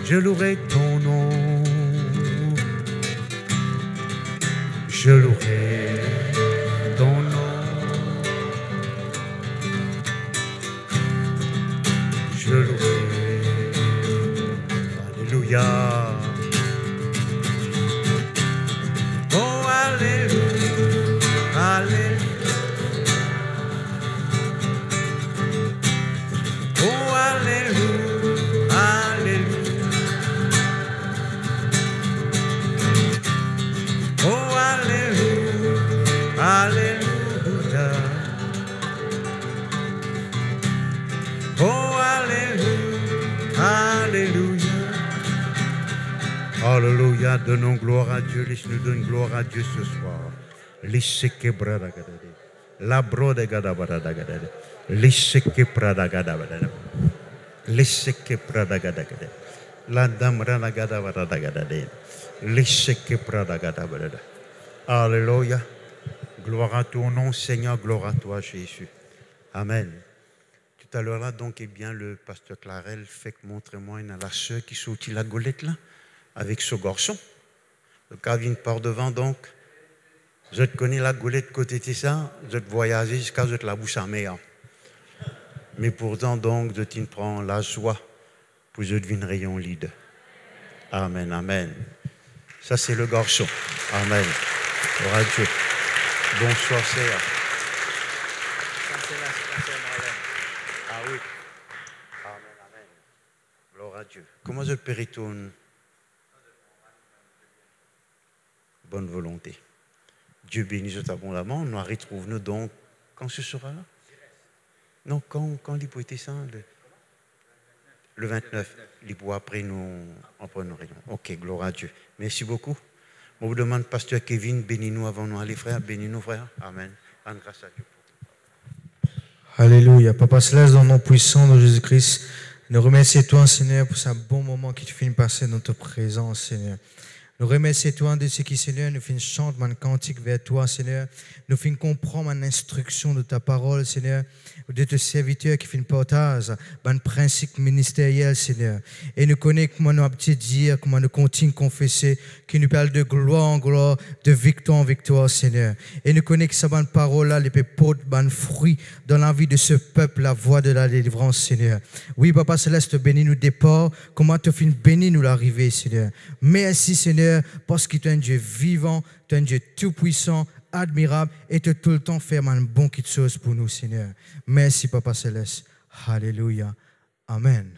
Je louerai ton nom. Je louerai ton nom. Je louerai. Alléluia. Oh, alléluia. Alléluia. Oh, alléluia. Alléluia. Oh, alléluia. Alléluia. Oh, alléluia. Alléluia. Alléluia. Donnons gloire à Dieu. Laisse-nous donner gloire à Dieu ce soir. Lisseke brada gadade. La brode gada brada gadade. Lisseke brada gada gadade. Lisseke brada gada gadade. La damra gada brada gadade. Lisseke brada gada gadade. Alléluia. Gloire à ton nom, Seigneur. Gloire à toi, Jésus. Amen. Tout à l'heure là, donc, eh bien, le pasteur Clarel fait que montre-moi une à la sœur qui sortit la golette là, avec ce garçon. Le Calvin part devant, donc. Je te connais la golette côté de ça, je te voyager jusqu'à je te la bouche à mer. Mais pourtant, donc, je te prends la joie pour je devienne rayon leader. Amen, amen. Ça, c'est le garçon. Amen. Gloire à Dieu. Bonsoir, Seigneur. Ah oui. Amen, amen. Gloire à Dieu. Comment je peux retourner? Bonne volonté. Dieu bénisse abondamment. Nous retrouvons donc quand ce sera là? Non, quand il peut être ça? Le 29. Il pourra après nous en prendre rayon. Ok, gloire à Dieu. Merci beaucoup. Je vous demande, pasteur Kevin, bénis-nous avant nous aller, frère. Bénis-nous, frère. Amen. Rendre grâce à Dieu. Alléluia. Papa Céleste, dans le nom puissant de Jésus-Christ, nous remercions toi, Seigneur, pour ce bon moment que tu finis de passer dans ta présence, Seigneur. Nous remercions toi de ce qui, Seigneur, nous fait chanter un cantique vers toi, Seigneur. Nous fait comprendre une instruction de ta parole, Seigneur, de tes serviteurs qui font partage d'un principe ministériel, Seigneur. Et nous connaissons comment nous avons dire, comment nous continuons à confesser, qui nous parle de gloire en gloire, de victoire en victoire, Seigneur. Et nous connaissons que cette bonne parole-là, les peut porter un fruit dans la vie de ce peuple, la voie de la délivrance, Seigneur. Oui, Papa Céleste, bénis nous départ, comment tu fais bénir nous l'arrivée, Seigneur. Merci, Seigneur, parce que tu es un Dieu vivant, tu es un Dieu tout-puissant, admirable, et tu tout le temps faire un bon quelque chose pour nous, Seigneur. Merci, Papa Céleste. Alléluia. Amen.